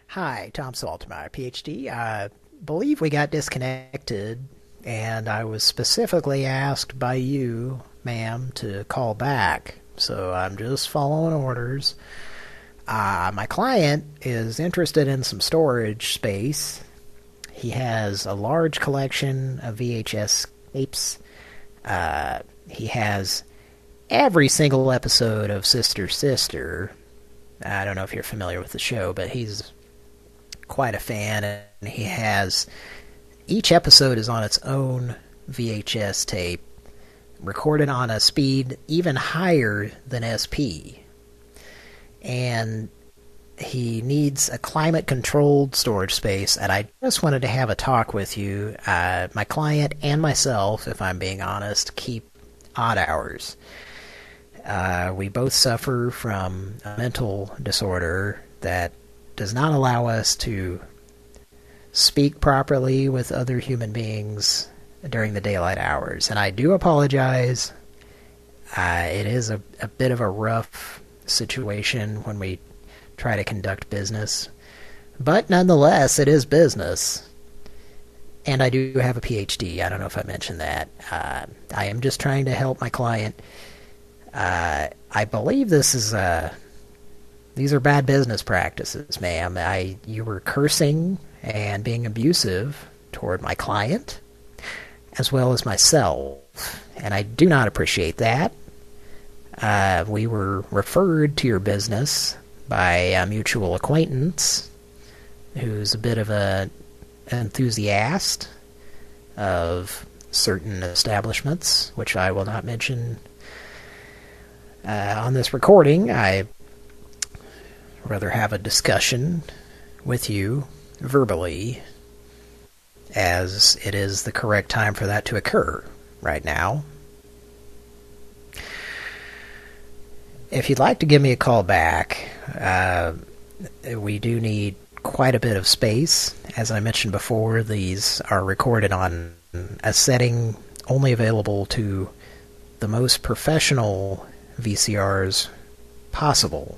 Hi, Tom Saltermeyer, PhD. I believe we got disconnected, and I was specifically asked by you, ma'am, to call back. So I'm just following orders. My client is interested in some storage space. He has a large collection of VHS tapes. He has every single episode of Sister Sister. I don't know if you're familiar with the show, but he's quite a fan, and he has... Each episode is on its own VHS tape, recorded on a speed even higher than SP. And he needs a climate-controlled storage space, and I just wanted to have a talk with you. My client and myself, if I'm being honest, keep odd hours. We both suffer from a mental disorder that does not allow us to speak properly with other human beings during the daylight hours. And I do apologize. It is a bit of a rough situation when we try to conduct business. But nonetheless, it is business. And I do have a PhD. I don't know if I mentioned that. I am just trying to help my client. I believe these are bad business practices, ma'am. You were cursing and being abusive toward my client, as well as myself, and I do not appreciate that. We were referred to your business by a mutual acquaintance who's a bit of an enthusiast of certain establishments, which I will not mention on this recording. I rather have a discussion with you verbally, as it is the correct time for that to occur right now. If you'd like to give me a call back, we do need quite a bit of space. As I mentioned before, these are recorded on a setting only available to the most professional VCRs possible.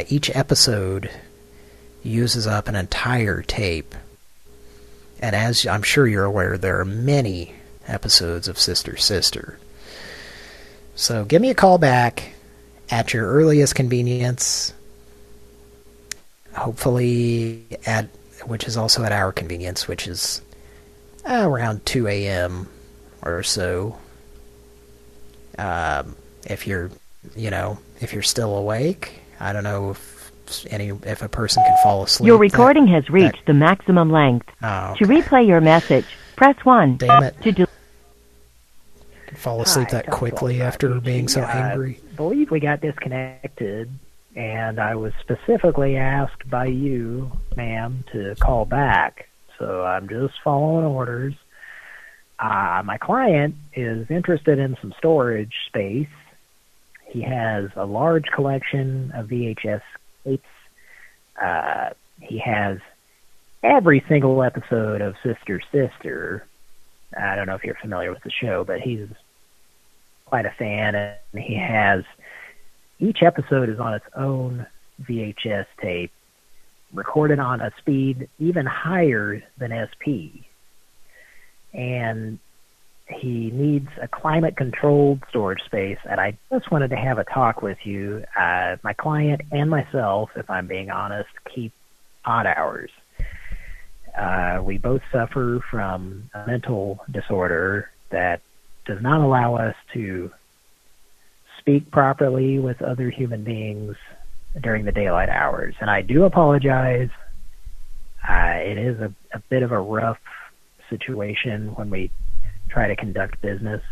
Each episode uses up an entire tape. And as I'm sure you're aware, there are many episodes of Sister Sister. So give me a call back at your earliest convenience, hopefully which is also at our convenience, which is around 2 a.m. or so. If you're still awake, I don't know if a person can fall asleep. Your recording has reached the maximum length. Oh, okay. To replay your message, press 1. Damn it. To fall asleep that quickly after being so angry. I believe we got disconnected, and I was specifically asked by you, ma'am, to call back. So I'm just following orders. My client is interested in some storage space. He has a large collection of VHS tapes. He has every single episode of Sister Sister. I don't know if you're familiar with the show, but he's quite a fan, and he has each episode is on its own VHS tape, recorded on a speed even higher than SP. And he needs a climate-controlled storage space, and I just wanted to have a talk with you. My client and myself, if I'm being honest, keep odd hours. We both suffer from a mental disorder that does not allow us to speak properly with other human beings during the daylight hours. And I do apologize. It is a bit of a rough situation when we try to conduct business.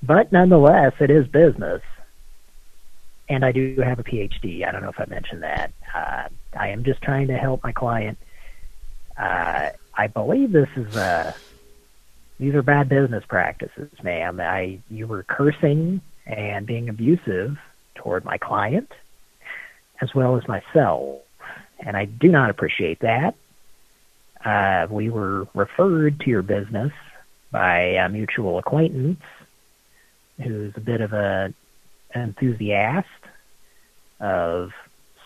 But nonetheless, it is business. And I do have a PhD. I don't know if I mentioned that. I am just trying to help my client. I believe these are bad business practices, ma'am. You were cursing and being abusive toward my client, as well as myself, and I do not appreciate that. We were referred to your business by a mutual acquaintance who's a bit of an enthusiast of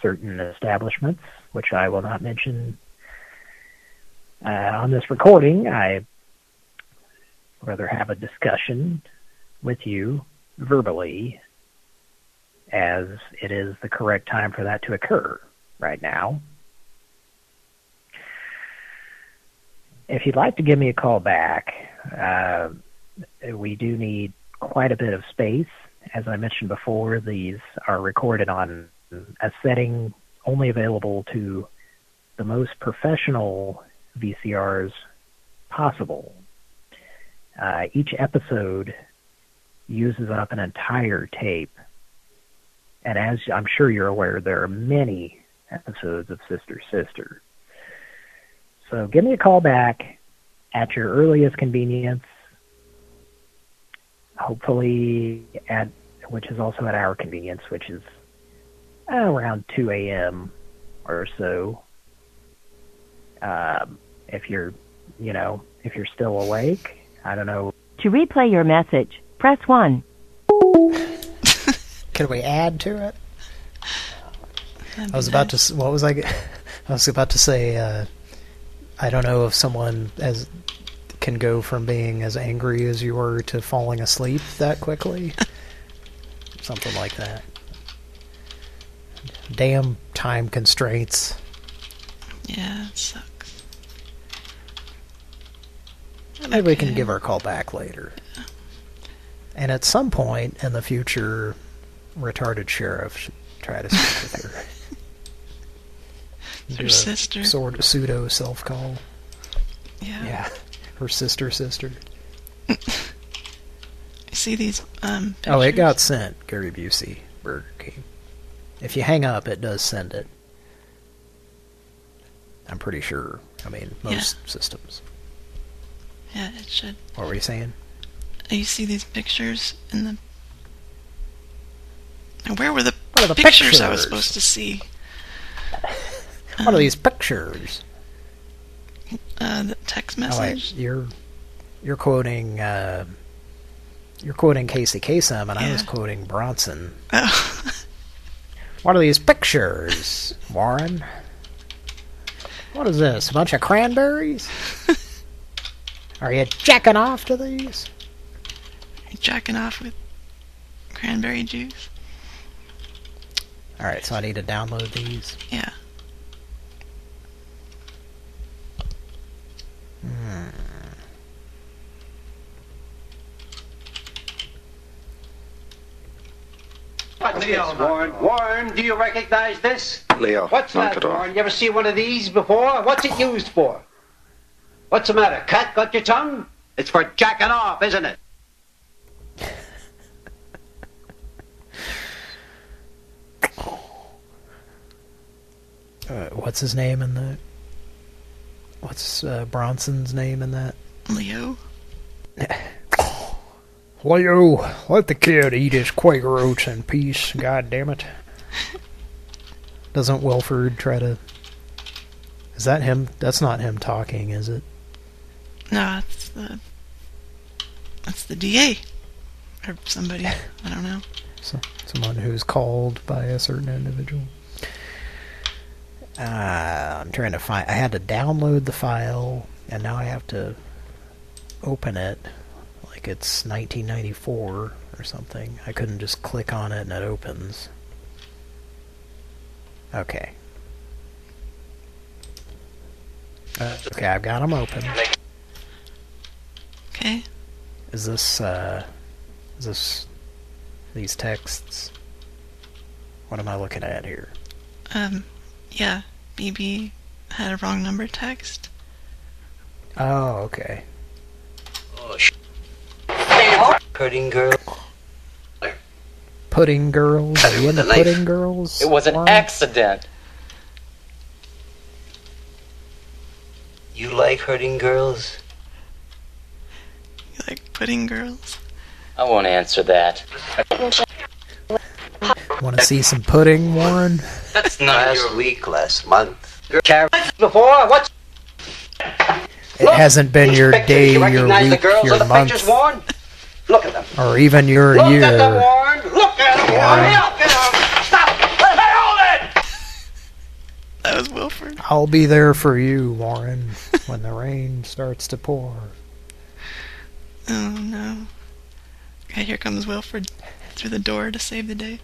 certain establishments, which I will not mention on this recording. I rather have a discussion with you verbally, as it is the correct time for that to occur right now. If you'd like to give me a call back, we do need quite a bit of space. As I mentioned before, these are recorded on a setting only available to the most professional VCRs possible. Each episode uses up an entire tape. And as I'm sure you're aware, there are many episodes of Sister Sister. So give me a call back at your earliest convenience, hopefully which is also at our convenience, which is around 2 a.m. or so. If you're still awake, I don't know. To replay your message, press 1. Can we add to it? I was about to say, I don't know if someone can go from being as angry as you were to falling asleep that quickly. Something like that. Damn time constraints. Yeah, it sucks. Maybe we can give her a call back later. And at some point in the future, retarded sheriff should try to speak with her. Her sister. Sort of pseudo self-call. Yeah. Her sister. I see these pictures. Oh, it got sent, Gary Busey, Burger King. If you hang up, it does send it. I'm pretty sure. I mean, most systems. Yeah, it should. What were you saying? You see these pictures in the... Where were the pictures? Pictures I was supposed to see? What are these pictures? The text message. Oh, wait, you're quoting Casey Kasem, and I was quoting Bronson. Oh. What are these pictures, Warren? What is this? A bunch of cranberries? Are you jacking off to these? Are you jacking off with cranberry juice? Alright, so I need to download these. Yeah. What's this, Warren? Warren, do you recognize this? Leo, What's knock that, it off. Warren? You ever see one of these before? What's it used for? What's the matter? Cat got your tongue? It's for jacking off, isn't it? What's his name in the... What's Bronson's name in that? Leo. Leo, let the kid eat his Quaker Oats in peace, god damn it. Doesn't Wilford try to... Is that him? That's not him talking, is it? No, that's the DA. Or somebody. I don't know. Someone who's called by a certain individual. I'm trying to find... I had to download the file, and now I have to open it like it's 1994 or something. I couldn't just click on it and it opens. Okay. Okay, I've got them open. Okay. Is this these texts? What am I looking at here? Yeah, BB had a wrong number text. Oh, okay. Oh, Pudding girl. Pudding girls? Are you into pudding girls? It was an accident. You like hurting girls? You like pudding girls? I won't answer that. Want to see some pudding, Warren? That's not your week last month. Before, what's... It hasn't been your day, your week, your month, Warren? Look at them. or even your year. Look at them, Warren. Look at them, Warren. Look at them. Stop. Hold it. That was Wilford. I'll be there for you, Warren, when the rain starts to pour. Oh, no. Okay, here comes Wilford through the door to save the day.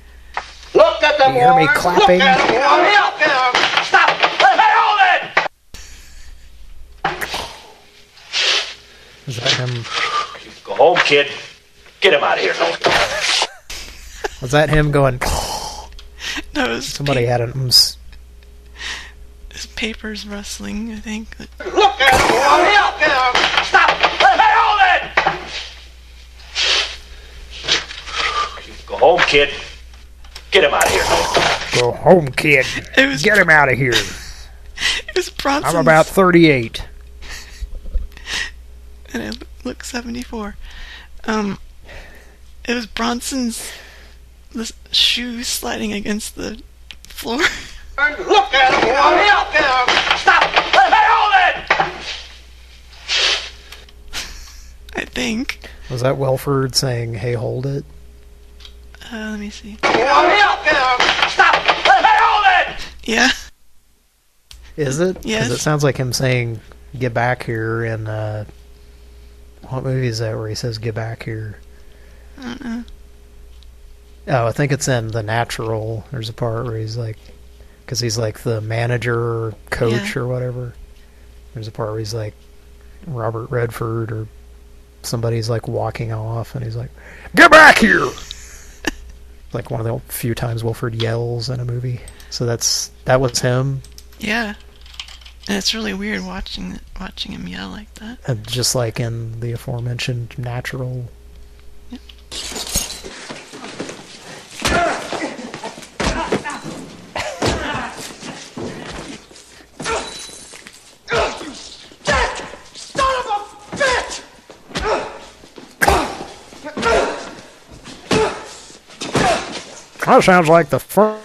Look at them, You hear me Warren. clapping? Look at them, Warren. Look at them. Stop. Hold it. Is that him? Go home, kid. Get him out of here. Was that him going? No, it was Somebody had an his paper's rustling, I think. Look at him, Warren. Look at him. Stop. Hold it. Go home, kid. Get him out of here. Go home, kid. Get him out of here. It was Bronson's. I'm about 38. And I look 74. It was Bronson's shoe sliding against the floor. Look at him, boy! Look at him! Stop! Hey, hold it! I think. Was that Wilford saying, hey, hold it? Let me see. Look at him! Stop! Hey, hold it! Yeah. Is it? Yes. Because it sounds like him saying, get back here in, what movie is that where he says, get back here? I don't know. Oh, I think it's in The Natural. There's a part where he's like, because he's like the manager or coach or whatever. There's a part where he's like Robert Redford or somebody's like walking off and he's like, get back here! Like one of the few times Wilford yells in a movie. So that was him. Yeah. And it's really weird watching him yell like that. And just like in the aforementioned Natural. Yep. That sounds like the firm.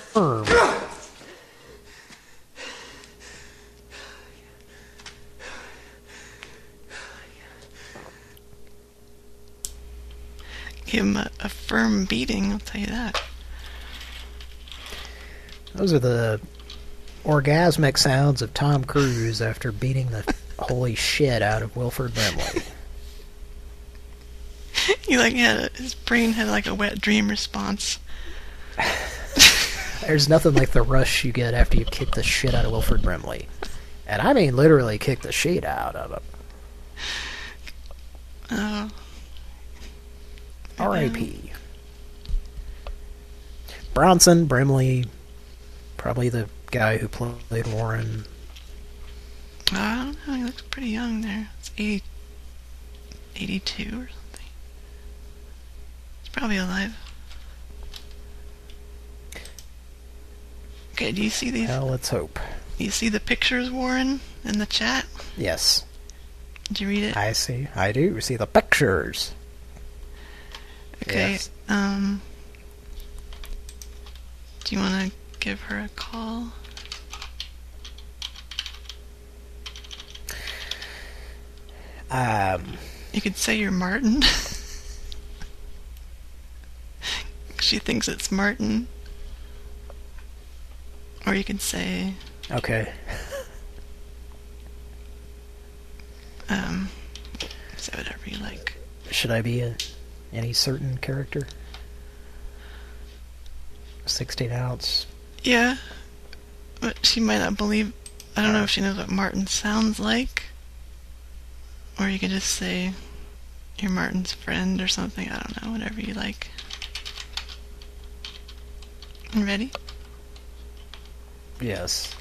Give him a firm beating, I'll tell you that. Those are the orgasmic sounds of Tom Cruise after beating the holy shit out of Wilford Brimley. He his brain had like a wet dream response. There's nothing like the rush you get after you kick the shit out of Wilford Brimley. And I mean literally kick the shit out of him. Oh. R.I.P. Bronson, Brimley, probably the guy who played Warren. I don't know, he looks pretty young there. It's 82 or something. He's probably alive. Okay, do you see these? Well, let's hope. Do you see the pictures, Warren, in the chat? Yes. Did you read it? I see. I do see the pictures. Okay, yes. Do you want to give her a call? You could say you're Martin. She thinks it's Martin. Or you could say... Okay. Say whatever you like. Should I be any certain character? 16 ounce. Yeah. But she might not believe... I don't know if she knows what Martin sounds like. Or you could just say you're Martin's friend or something. I don't know. Whatever you like. You ready? Yes.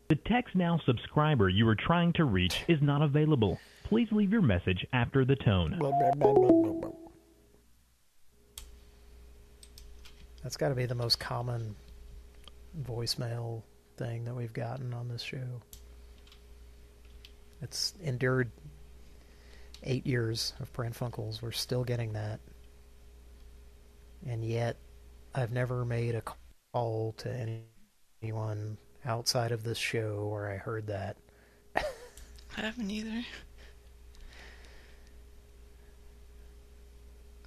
The Text Now subscriber you are trying to reach is not available. Please leave your message after the tone. That's got to be the most common voicemail thing that we've gotten on this show. It's endured 8 years of Pran Funkels. We're still getting that. And yet, I've never made a call to anyone outside of this show where I heard that. I haven't either.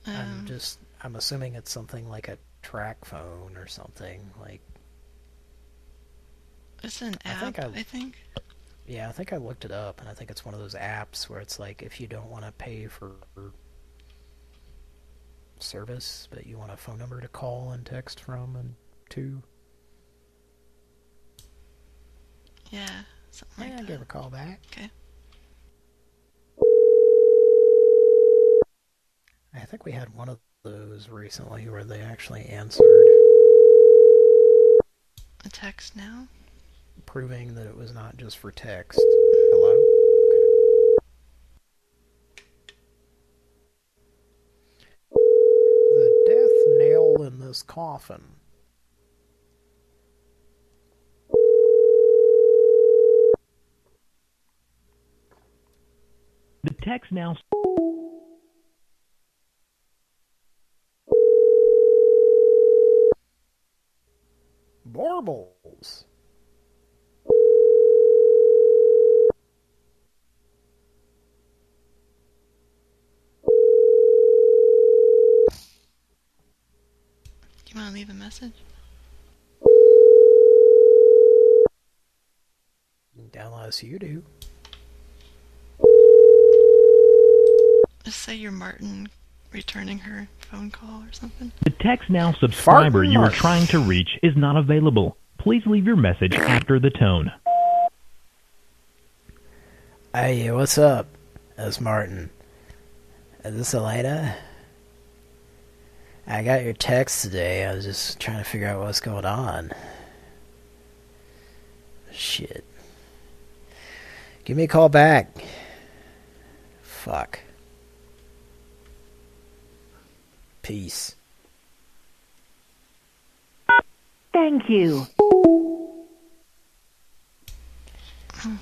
I'm assuming it's something like a track phone or something. Like, it's an app, I think. Yeah, I think I looked it up, and I think it's one of those apps where it's like, if you don't want to pay for service, but you want a phone number to call and text from and to. Yeah, something like that. Give a call back. Okay. I think we had one of those recently where they actually answered. A text now? Proving that it was not just for text. Hello? Okay. The death nail in this coffin. The text now... Borbles. You want to leave a message? Unless you do. Just say you're Martin returning her phone call or something. The text now subscriber you are trying to reach is not available. Please leave your message after the tone. Hey, what's up? It's Martin. Is this Elena? I got your text today. I was just trying to figure out what's going on. Shit. Give me a call back. Fuck. Peace. Thank you.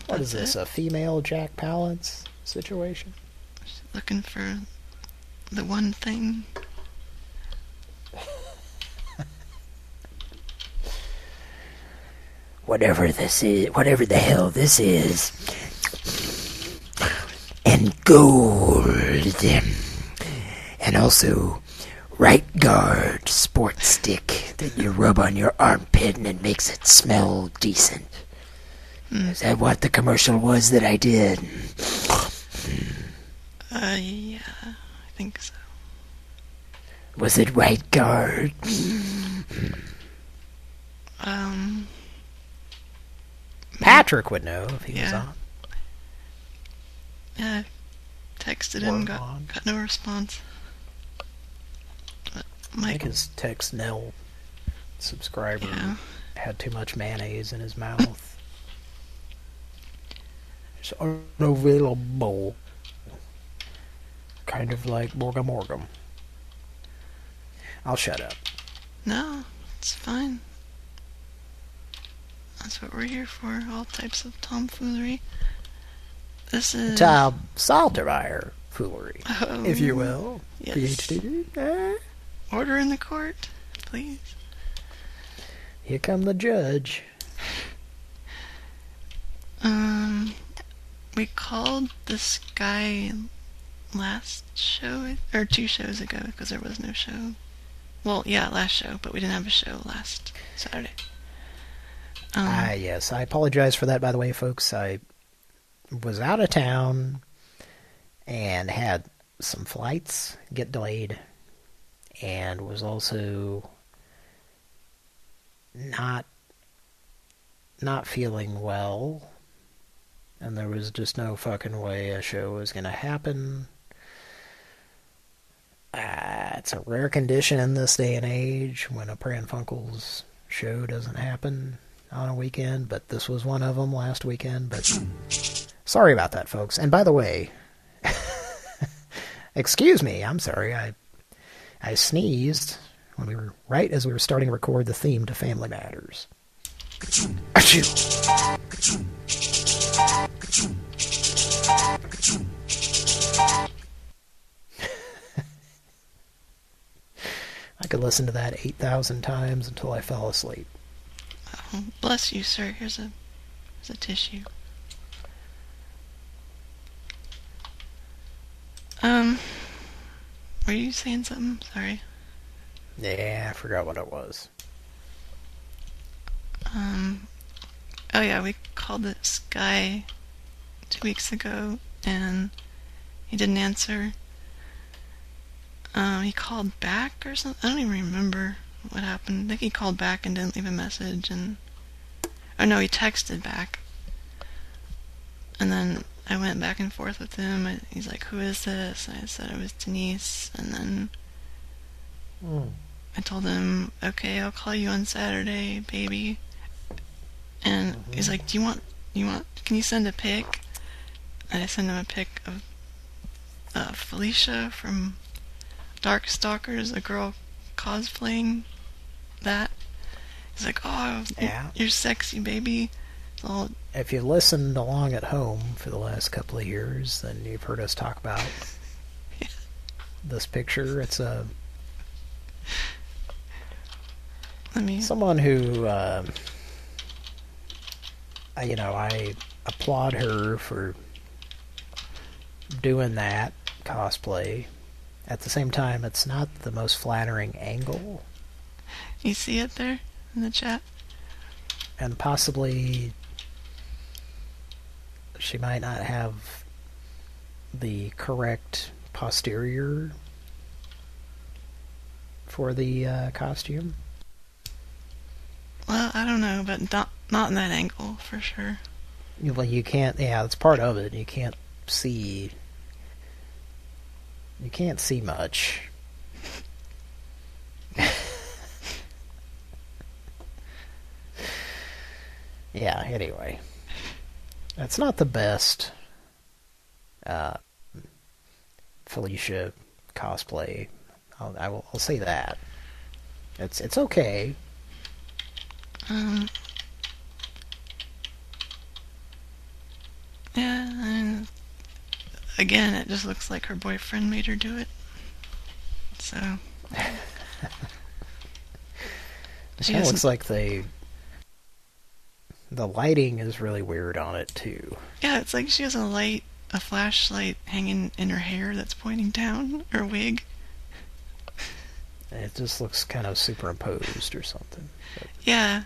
What is this, a female Jack Palance situation? Just looking for the one thing. Whatever this is, whatever the hell this is. And gold. And also, right guard sports stick that you rub on your armpit and it makes it smell decent. Is that what the commercial was that I did? Yeah, I think so. Was it right guard? Patrick would know if he was on. Yeah, texted him, got no response. But I think his text Nell subscriber had too much mayonnaise in his mouth. It's unavailable. Kind of like Morgam. I'll shut up. No, it's fine. That's what we're here for, all types of tomfoolery. This is... Saltermeyer foolery, if you will. Yes. PhD. Order in the court, please. Here come the judge. We called this guy last show, or 2 shows ago, because there was no show. Well, yeah, last show, but we didn't have a show last Saturday. Yes, I apologize for that, by the way, folks. I was out of town and had some flights get delayed and was also not feeling well, and there was just no fucking way a show was going to happen. It's a rare condition in this day and age when a Pran Funkels show doesn't happen on a weekend, but this was one of them last weekend. But sorry about that, folks. And by the way, excuse me, I'm sorry. I sneezed when we were right as we were starting to record the theme to Family Matters. Achoo. I could listen to that 8,000 times until I fell asleep. Oh, bless you, sir. Here's a tissue. Were you saying something? Sorry. Yeah, I forgot what it was. Oh yeah, we called this guy 2 weeks ago, and he didn't answer. He called back or something. I don't even remember what happened. I think he called back and didn't leave a message, and... Oh no, he texted back. And then I went back and forth with him. He's like, who is this? I said it was Denise, and then... I told him, okay, I'll call you on Saturday, baby. And he's like, can you send a pic? And I sent him a pic of Felicia from Darkstalkers, a girl cosplaying that. He's like, oh, yeah. You're sexy, baby. So, if you listened along at home for the last couple of years, then you've heard us talk about this picture. It's someone who, I applaud her for doing that cosplay. At the same time, it's not the most flattering angle. You see it there in the chat? And possibly she might not have the correct posterior for the costume. Well, I don't know, but not in that angle, for sure. Well, you can't... Yeah, it's part of it. You can't see... You can't see much. Yeah, anyway. It's not the best Felicia cosplay. I'll say that. It's okay. Yeah, and again, it just looks like her boyfriend made her do it. So... It kind of looks like the lighting is really weird on it, too. Yeah, it's like she has a flashlight hanging in her hair that's pointing down, her wig. It just looks kind of superimposed or something. But... Yeah.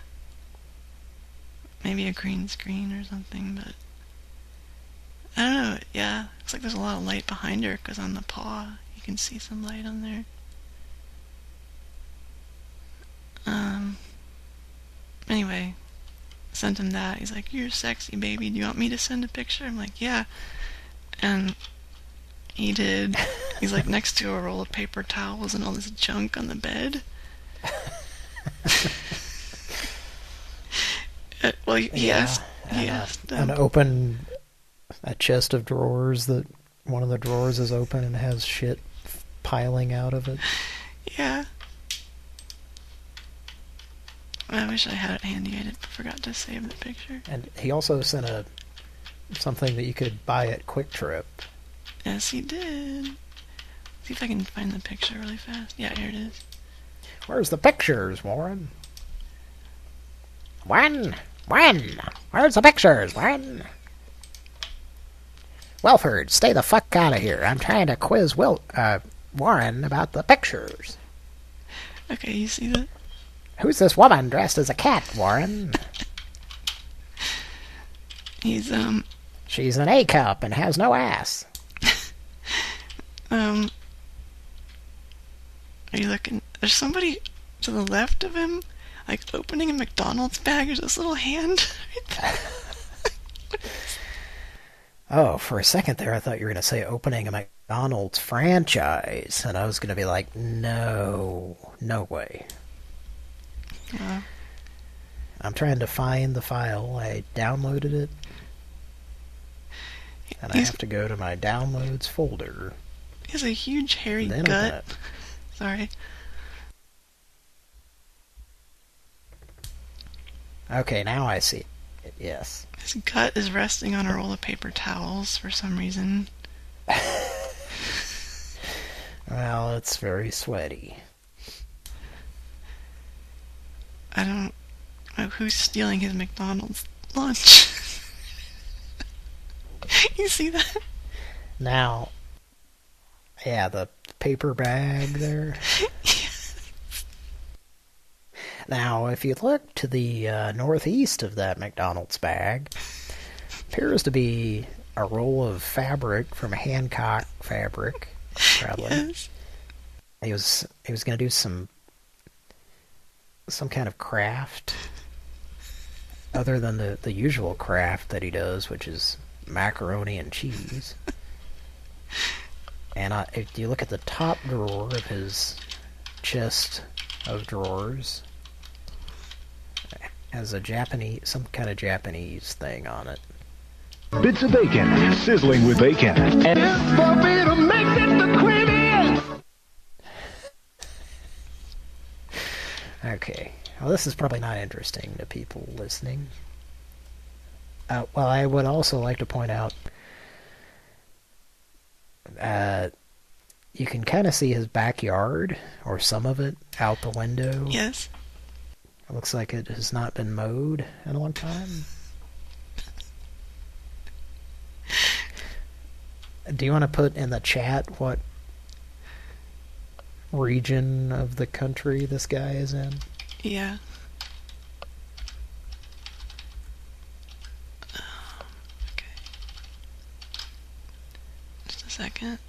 Maybe a green screen or something, but... I don't know, yeah. Looks like there's a lot of light behind her, because on the paw, you can see some light on there. Anyway, sent him that. He's like, you're sexy, baby. Do you want me to send a picture? I'm like, yeah. And he did. He's like next to a roll of paper towels and all this junk on the bed. Well, he asked a chest of drawers that one of the drawers is open and has shit piling out of it. Yeah. I wish I had it handy. I forgot to save the picture. And he also sent something that you could buy at Quick Trip. Yes, he did. See if I can find the picture really fast. Yeah, here it is. Where's the pictures, Warren? When? Where's the pictures, Warren? Wilford, stay the fuck out of here. I'm trying to quiz Warren about the pictures. Okay, you see that? Who's this woman dressed as a cat, Warren? She's an A-cup and has no ass. Are you looking... There's somebody to the left of him, like, opening a McDonald's bag. There's this little hand right there. Oh, for a second there, I thought you were going to say opening a McDonald's franchise. And I was going to be like, no way. I'm trying to find the file. I downloaded it. And I have to go to my downloads folder. He has a huge hairy gut. Sorry. Okay, now I see it. Yes. His gut is resting on a roll of paper towels for some reason. Well, it's very sweaty. I don't know who's stealing his McDonald's lunch. You see that? Now, yeah, the paper bag there. Yes. Now, if you look to the northeast of that McDonald's bag, appears to be a roll of fabric from Hancock Fabric, probably. Yes. He was going to do some kind of craft other than the usual craft that he does, which is macaroni and cheese. And if you look at the top drawer of his chest of drawers, it has some kind of Japanese thing on it. Bits of bacon, sizzling with bacon. Okay, well, this is probably not interesting to people listening. Well, I would also like to point out, you can kind of see his backyard, or some of it, out the window. Yes. It looks like it has not been mowed in a long time. Do you want to put in the chat what region of the country this guy is in? Yeah. Okay. Just a second.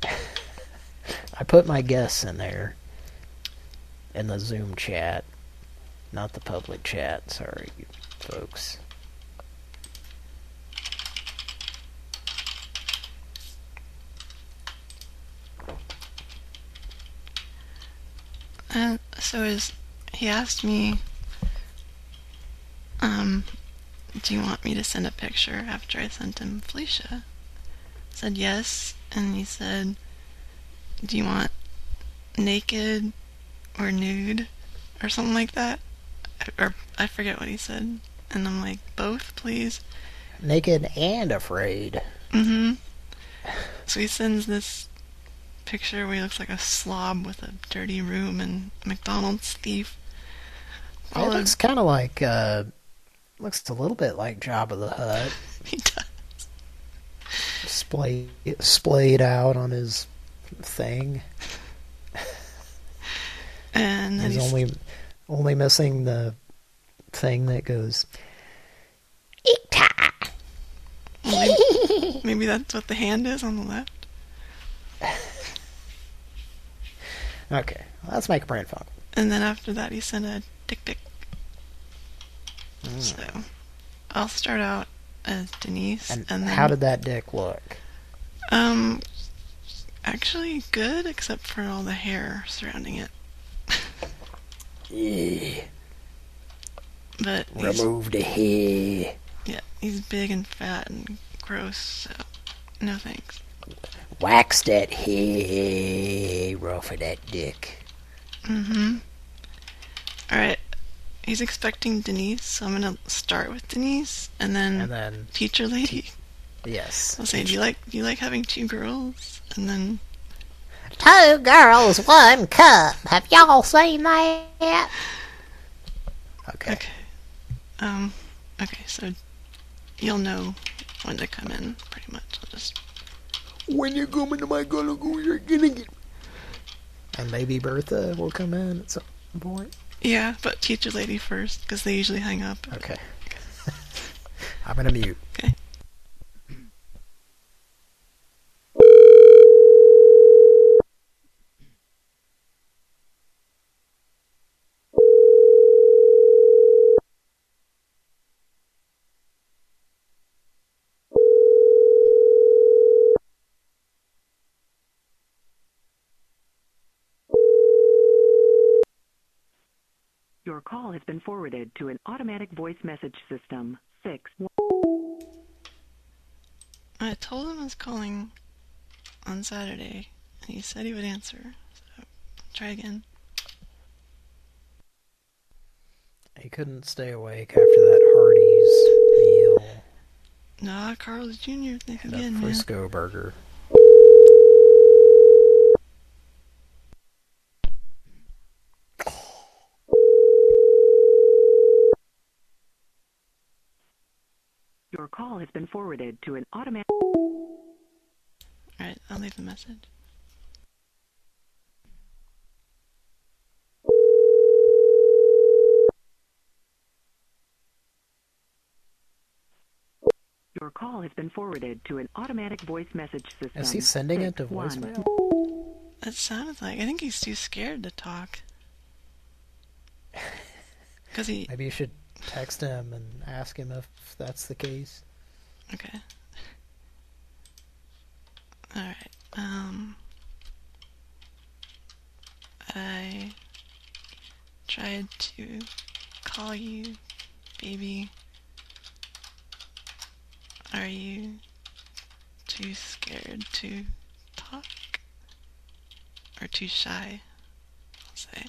I put my guess in there. In the Zoom chat. Not the public chat. Sorry, folks. So he asked me, do you want me to send a picture after I sent him Felicia? I said yes, and he said, do you want naked or nude or something like that? Or I forget what he said. And I'm like, both, please. Naked and afraid. Mm-hmm. So he sends this picture where he looks like a slob with a dirty room and a McDonald's thief. It looks kind of like, looks a little bit like Jabba the Hutt. He does. Splayed out on his thing. And then he's only missing the thing that goes, maybe that's what the hand is on the left. Okay, well, let's make a Pran Funkels. And then after that, he sent a dick pic. So I'll start out as Denise. And then, how did that dick look? Actually good, except for all the hair surrounding it. Yeah. But remove the hair. Yeah, he's big and fat and gross, so no thanks. Wax that hair off of that dick. Mm-hmm. Alright. He's expecting Denise, so I'm gonna start with Denise and then teacher lady. Yes. I'll say, do you like having two girls? And then 2 girls, 1 cup. Have y'all seen that? Okay. Okay, so you'll know when to come in, pretty much. I'll just... When you come into my gullah you're gonna get... And maybe Bertha will come in at some point? Yeah, but teacher lady first, because they usually hang up. Okay. I'm gonna mute. Okay. Your call has been forwarded to an automatic voice message system. 6. I told him I was calling on Saturday, and he said he would answer. So, try again. He couldn't stay awake after that Hardee's meal. Nah, Carl's Jr. Think and again, a Frisco burger. Your call has been forwarded to an automatic... Alright, I'll leave a message. Your call has been forwarded to an automatic voice message system. Is he sending it to voicemail? It sounds like. I think he's too scared to talk. Maybe you should text him and ask him if that's the case. Okay. Alright, I tried to call you, baby. Are you too scared to talk? Or too shy, I'll say.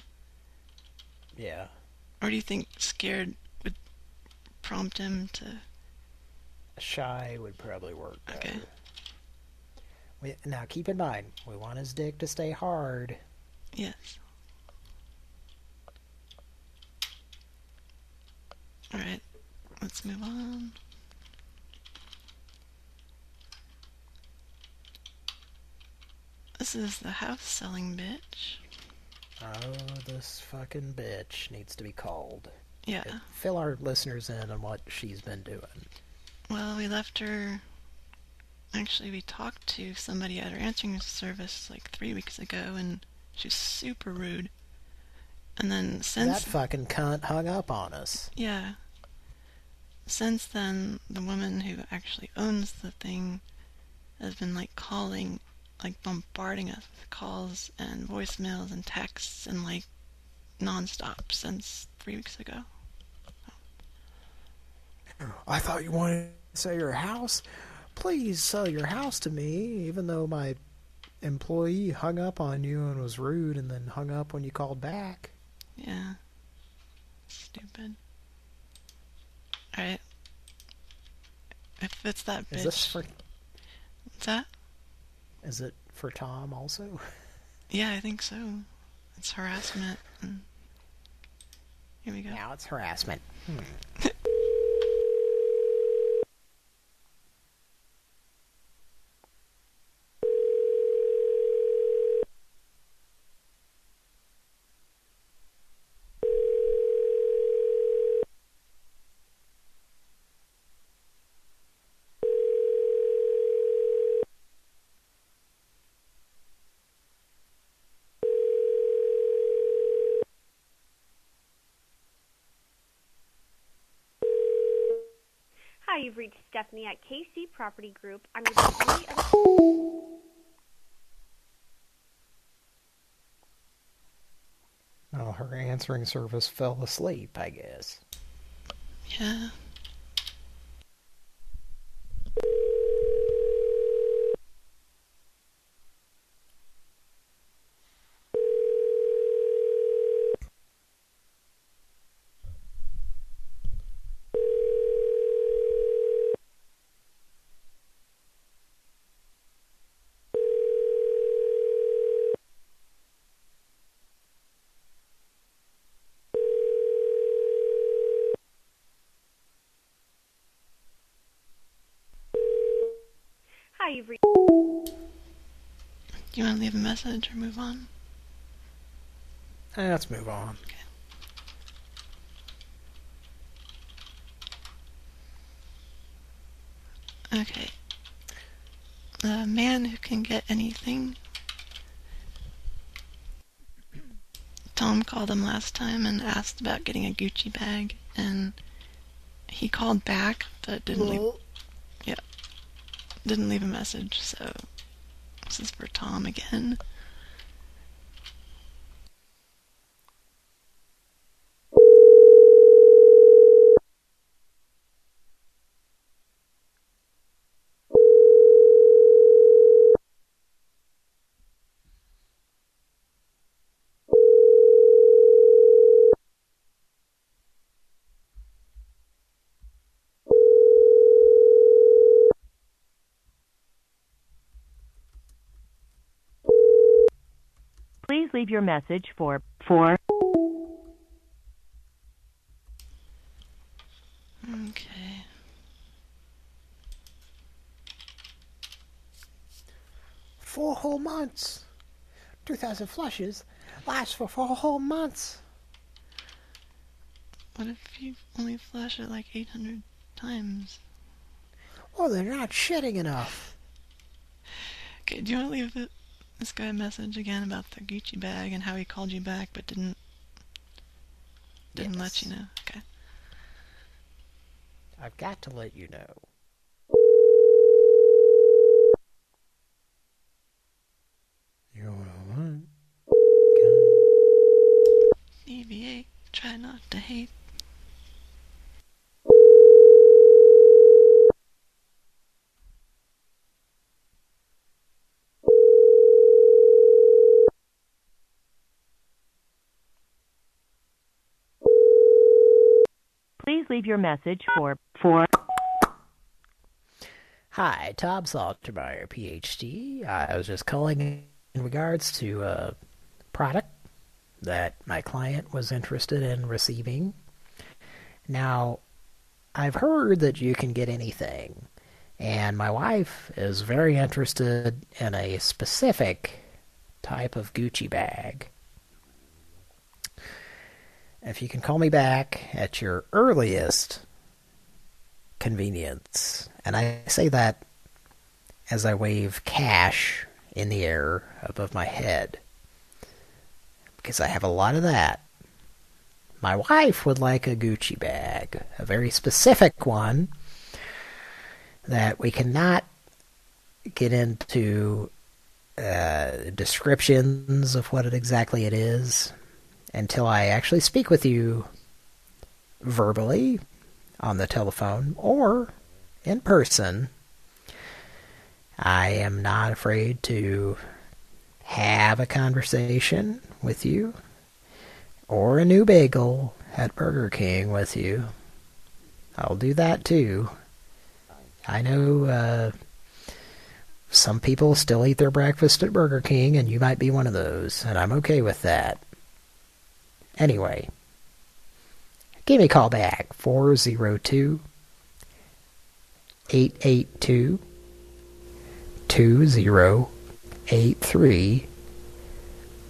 Yeah. Or do you think scared would prompt him to... Shy would probably work better. Okay. Now keep in mind, we want his dick to stay hard. Yes. Alright, let's move on. This is the house selling bitch. Oh, this fucking bitch needs to be called. Yeah. Fill our listeners in on what she's been doing. Well, we left her... Actually, we talked to somebody at her answering service like 3 weeks ago, and she's super rude. And then since... That fucking cunt hung up on us. Yeah. Since then, the woman who actually owns the thing has been like calling, like bombarding us with calls and voicemails and texts and like non-stop since 3 weeks ago. I thought you wanted to sell your house. Please sell your house to me, even though my employee hung up on you and was rude and then hung up when you called back. Yeah. Stupid. Alright. If it's that bitch... Is this for... What's that? Is it for Tom also? Yeah, I think so. It's harassment. Here we go. Now it's harassment. Hi, you've reached Stephanie at KC Property Group. I'm your only other... Oh, her answering service fell asleep, I guess. Yeah. Hi, you've reached... Do you want to leave a message or move on? Let's move on. Okay. The man who can get anything. Tom called him last time and asked about getting a Gucci bag, and he called back, but didn't leave... Yeah. Didn't leave a message, so this is for Tom again. Please leave your message for Okay. 4 whole months. 2,000 flushes lasts for 4 whole months. What if you only flush it like 800 times? Oh, they're not shitting enough. Okay, do you want to leave this guy a message again about the Gucci bag and how he called you back but didn't let you know? Okay. I've got to let you know. You know what I want? Deviate, try not to hate. Please leave your message for... Hi, Tom Saltermeyer, PhD. I was just calling in regards to a product that my client was interested in receiving. Now, I've heard that you can get anything, and my wife is very interested in a specific type of Gucci bag. If you can call me back at your earliest convenience, and I say that as I wave cash in the air above my head, because I have a lot of that. My wife would like a Gucci bag, a very specific one that we cannot get into descriptions of what exactly it is until I actually speak with you verbally on the telephone or in person. I am not afraid to have a conversation with you or a new bagel at Burger King with you. I'll do that too. I know some people still eat their breakfast at Burger King, and you might be one of those, and I'm okay with that. Anyway, give me a call back, 402-882-2083.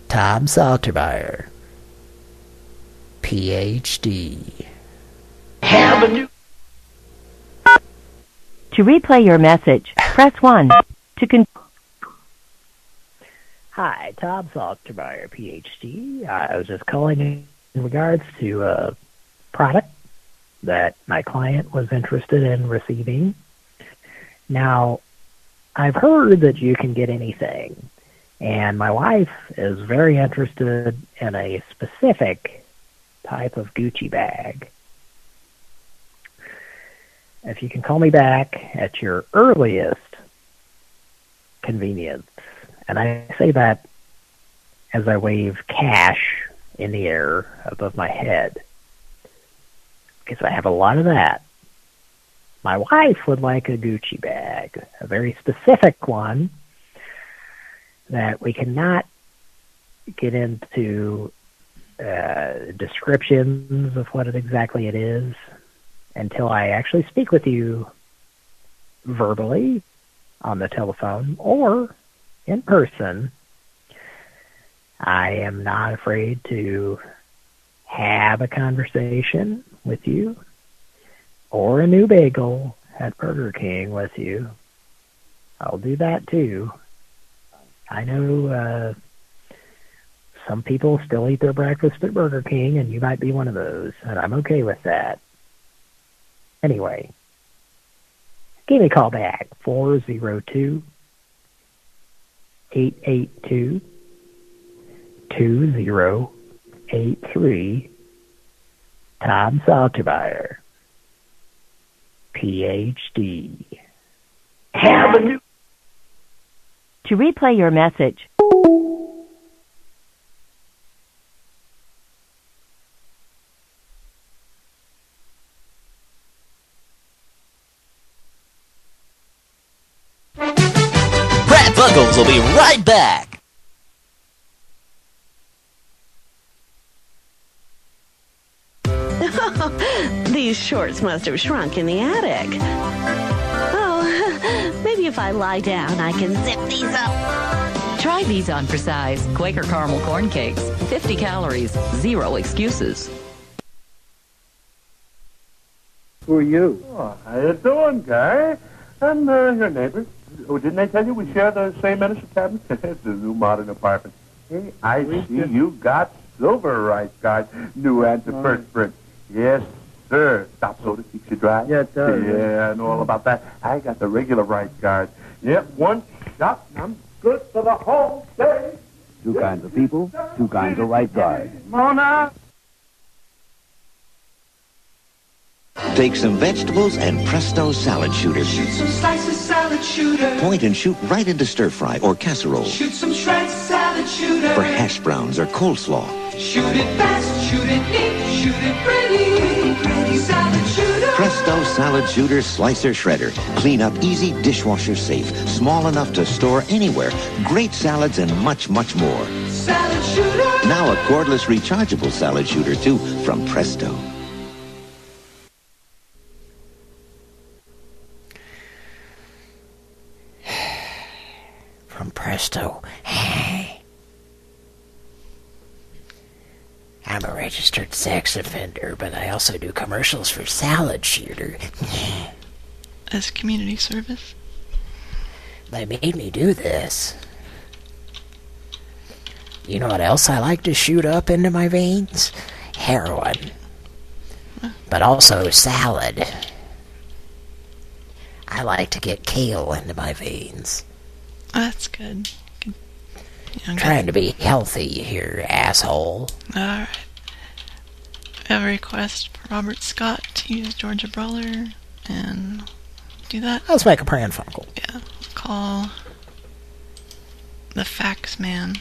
Tom Saltermeyer, PhD. Have a new... To replay your message, press 1. Hi, Tom Saltermeyer, PhD. I was just calling in regards to a product that my client was interested in receiving. Now, I've heard that you can get anything, and my wife is very interested in a specific type of Gucci bag. If you can call me back at your earliest convenience, and I say that as I wave cash in the air above my head, because I have a lot of that. My wife would like a Gucci bag, a very specific one that we cannot get into descriptions of what exactly it is until I actually speak with you verbally on the telephone or in person. I am not afraid to have a conversation with you or a new bagel at Burger King with you. I'll do that too. I know some people still eat their breakfast at Burger King, and you might be one of those, and I'm okay with that. Anyway, give me a call back, 402-882-2083. Tom Saltermeyer, PhD. Have a new... To replay your message, Pran Funkels will be right back. These shorts must have shrunk in the attic. Oh, maybe if I lie down, I can zip these up. Try these on for size. Quaker caramel corn cakes. 50 calories. 0 excuses. Who are you? Oh, how you doing, guy? I'm your neighbor. Oh, didn't I tell you we share the same medicine cabinet? It's a new modern apartment. Hey, I see you got silver rice cards. New antiperspirant. Yes, sir. Stop soda keeps you dry. Yeah, it does. Yeah, I know all about that. I got the regular rice card. Yep, one shot and I'm good for the whole day. Two kinds of people, two kinds of right guards. Mona! Take some vegetables and presto salad shooter. Shoot some slices, salad shooter. Point and shoot right into stir fry or casserole. Shoot some shreds, salad shooter. For hash browns or coleslaw. Shoot it fast, shoot it neat, shoot it pretty salad shooter. Presto salad shooter slicer shredder. Clean up easy, dishwasher safe. Small enough to store anywhere. Great salads and much, much more. Salad shooter. Now a cordless rechargeable salad shooter too from Presto. From Presto. I'm a registered sex offender, but I also do commercials for Salad Shooter. As community service? They made me do this. You know what else I like to shoot up into my veins? Heroin. But also salad. I like to get kale into my veins. Oh, that's good. Trying to be healthy here, asshole. Alright. I have a request for Robert Scott to use Georgia Brawler and do that. Let's make a Pran Funkel. Yeah. Call the Fax Man.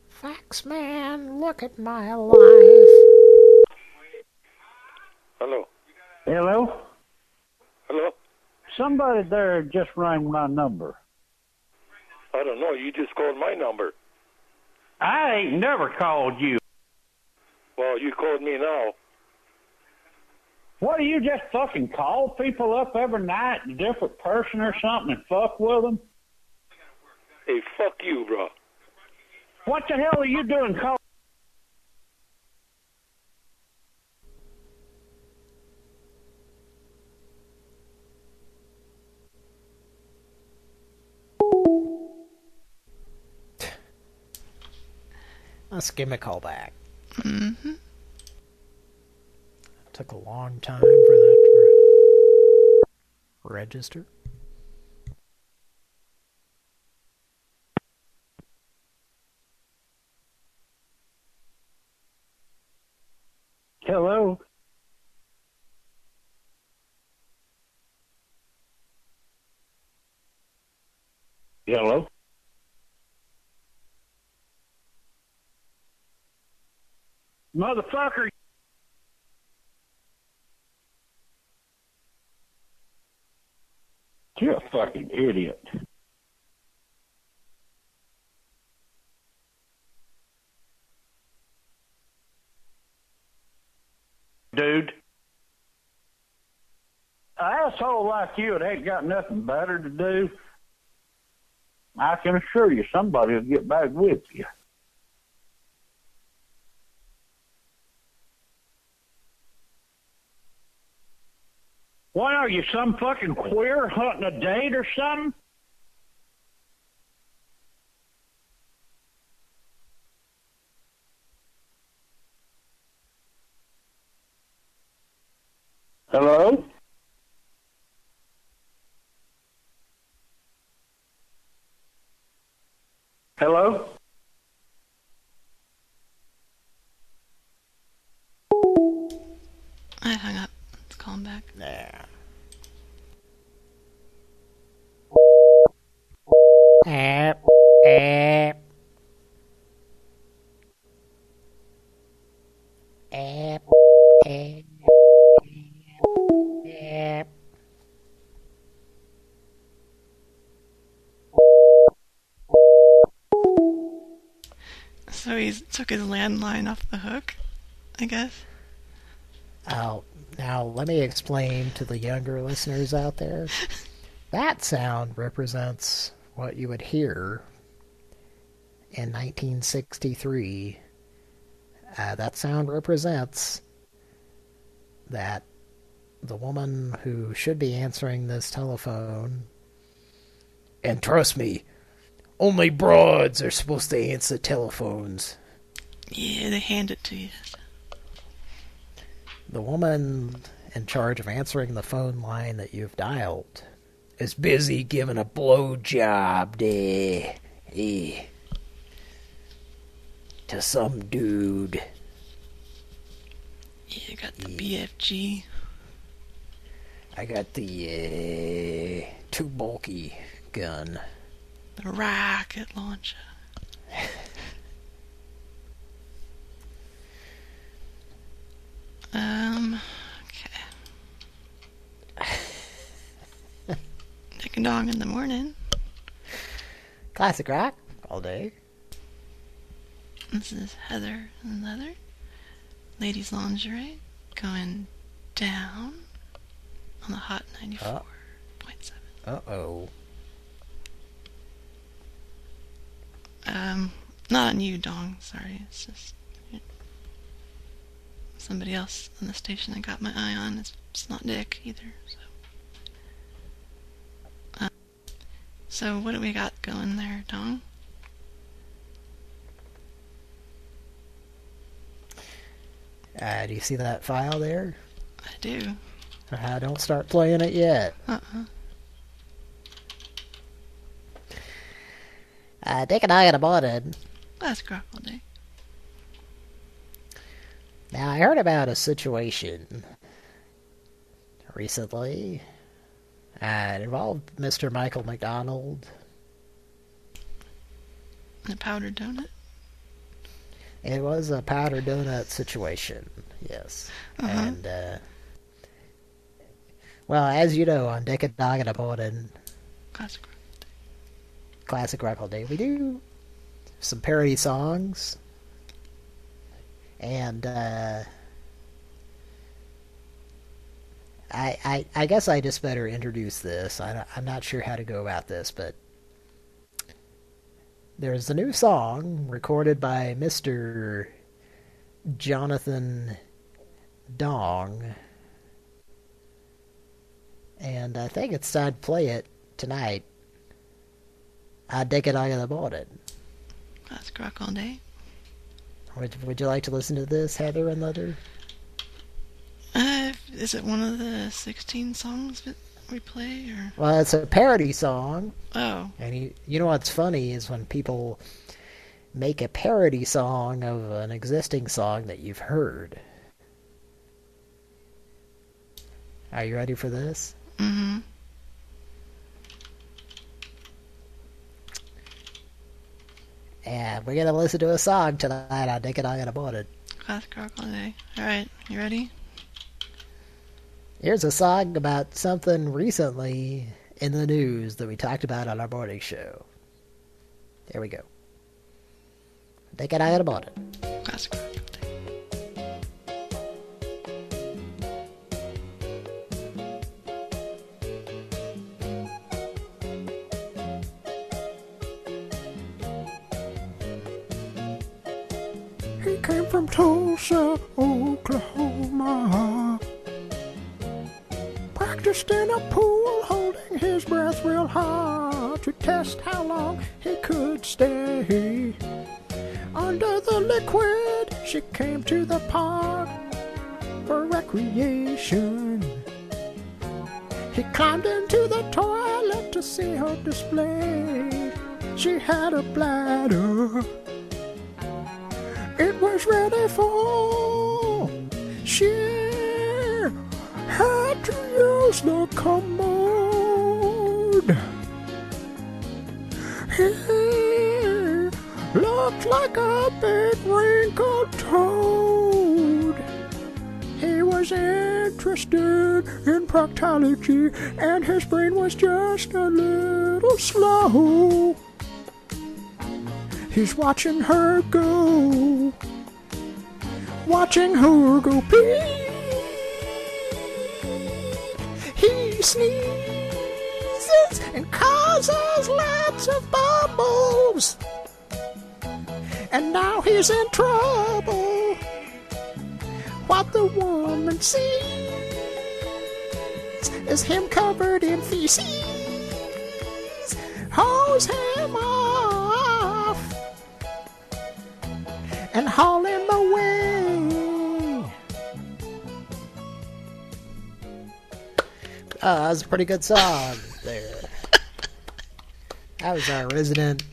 Fax Man, look at my life. Hello. Hello? Hello? Somebody there just rang my number. I don't know. You just called my number. I ain't never called you. Well, you called me now. What, do you just fucking call people up every night, a different person or something, and fuck with them? Hey, fuck you, bro. What the hell are you doing calling? Let's give him a call back. Mm-hmm. Took a long time for that to register. Hello? Hello? Motherfucker! You're a fucking idiot. Dude. An asshole like you that ain't got nothing better to do, I can assure you somebody will get back with you. What are you, some fucking queer hunting a date or something? Hello? Hello? I hung up. Let's call him back. Yeah. So he took his landline off the hook, I guess. Oh, now let me explain to the younger listeners out there. That sound represents what you would hear in 1963. That sound represents that the woman who should be answering this telephone, and trust me, only broads are supposed to answer telephones. Yeah, they hand it to you. The woman in charge of answering the phone line that you've dialed is busy giving a blowjob to some dude. Yeah, you got the BFG. I got the too bulky gun. The rocket launcher. Okay. Dick and dong in the morning. Classic rock all day. This is Heather and Leather. Ladies lingerie going down on the Hot 94.7. Uh-oh. Not on you, Dong. Sorry, it's just somebody else on the station I got my eye on. It's not Dick either. So what do we got going there, Dong? Do you see that file there? I do. Don't start playing it yet. Dick and I got a morning. That's crap all day. Now, I heard about a situation recently. It involved Mr. Michael McDonald. A powdered donut? It was a powdered donut situation, yes. And, well, as you know, on Dick and Dog in the Morning, Classic Rock All Day, we do some parody songs. And, I guess I just better introduce this. I'm not sure how to go about this, but there's a new song recorded by Mr. Jonathan Dong, and I think it's time to play it tonight. I dig it out of the morning. Classic rock all day. Would you like to listen to this, Heather and Leather? Is it one of the 16 songs that we play, or? Well, it's a parody song. Oh. And you know what's funny is when people make a parody song of an existing song that you've heard. Are you ready for this? Mm-hmm. And we're going to listen to a song tonight on Dick and I in the Morning. Classic rock all day. Alright, you ready? Here's a song about something recently in the news that we talked about on our morning show. Here we go. Dick and I in the Morning. Classic rock all day. He came from Tulsa, Oklahoma. Practiced in a pool, holding his breath real hard to test how long he could stay under the liquid. She came to the park for recreation. He climbed into the toilet to see her display. She had a bladder. It was ready for. She had to use the commode. He looked like a big wrinkled toad. He was interested in proctology, and his brain was just a little slow. He's watching her go, pee. He sneezes and causes lots of bubbles, and now he's in trouble. What the woman sees is him covered in feces. Hose him off and haul him away. Oh, that was a pretty good song there. That was our resident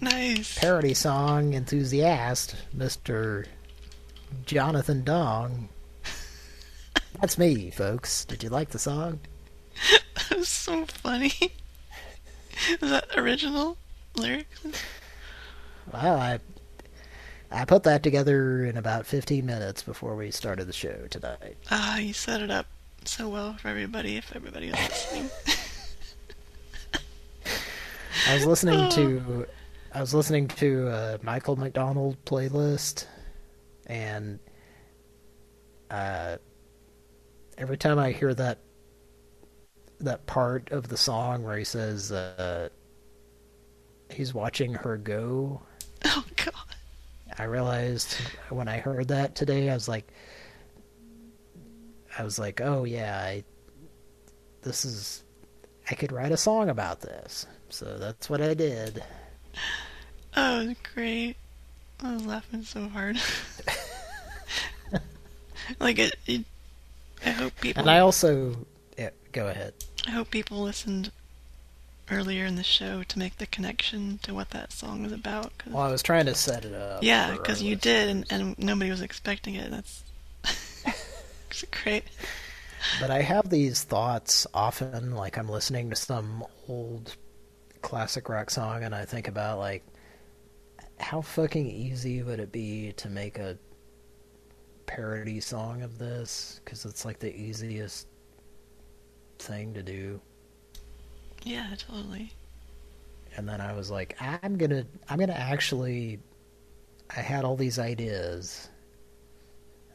parody song enthusiast, Mr. Jonathan Dong. That's me, folks. Did you like the song? That was so funny. Was that original lyrics? Well, I put that together in about 15 minutes before we started the show tonight. Ah, you set it up so well for everybody, if everybody was listening. I was listening to a Michael McDonald playlist, and every time I hear that part of the song where he says he's watching her go. Oh God! I realized when I heard that today, I was like, oh yeah, I could write a song about this. So that's what I did. Oh, it was great. I was laughing so hard. Like I hope people. And I also, yeah, go ahead. I hope people listened earlier in the show to make the connection to what that song was about. Well, I was trying to set it up. Yeah, because you did, and nobody was expecting it. That's it's great. But I have these thoughts often, like I'm listening to some old classic rock song, and I think about, like, how fucking easy would it be to make a parody song of this? Because it's like the easiest thing to do. Yeah, totally. And then I was like, I'm gonna actually, I had all these ideas,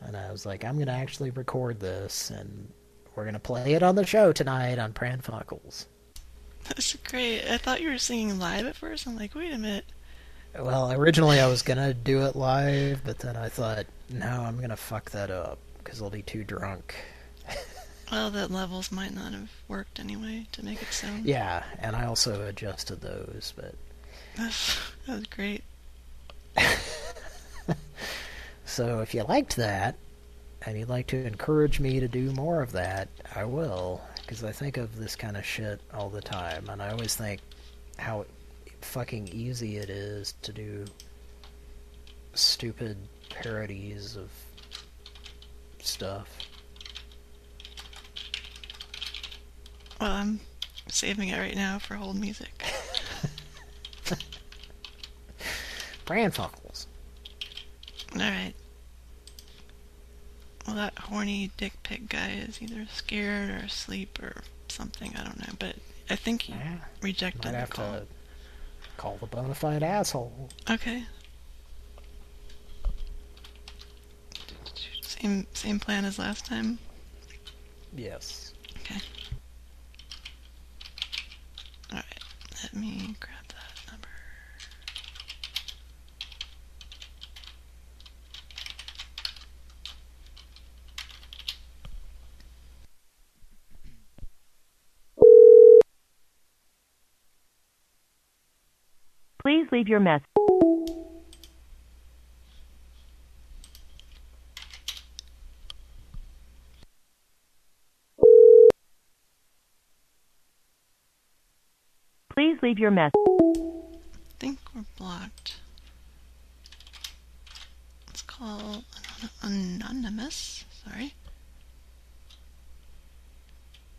and I was like, I'm gonna actually record this, and we're gonna play it on the show tonight on Pran Funkels. That's great. I thought you were singing live at first. I'm like, wait a minute. Well, originally I was gonna do it live, but then I thought, no, I'm gonna fuck that up, because I'll be too drunk. Well, the levels might not have worked anyway to make it sound. Yeah, and I also adjusted those, but... That was great. So if you liked that, and you'd like to encourage me to do more of that, I will, because I think of this kind of shit all the time, and I always think how fucking easy it is to do stupid parodies of stuff. Well, I'm saving it right now for hold music. Pran Funkels. Alright. Well, that horny dick pic guy is either scared or asleep or something, I don't know, but I think he rejected the call. Might have to call the bona fide asshole. Okay. Same plan as last time? Yes. Okay. Alright, let me grab that number. Please leave your message. Please leave your message. I think we're blocked. Let's call anonymous. Sorry.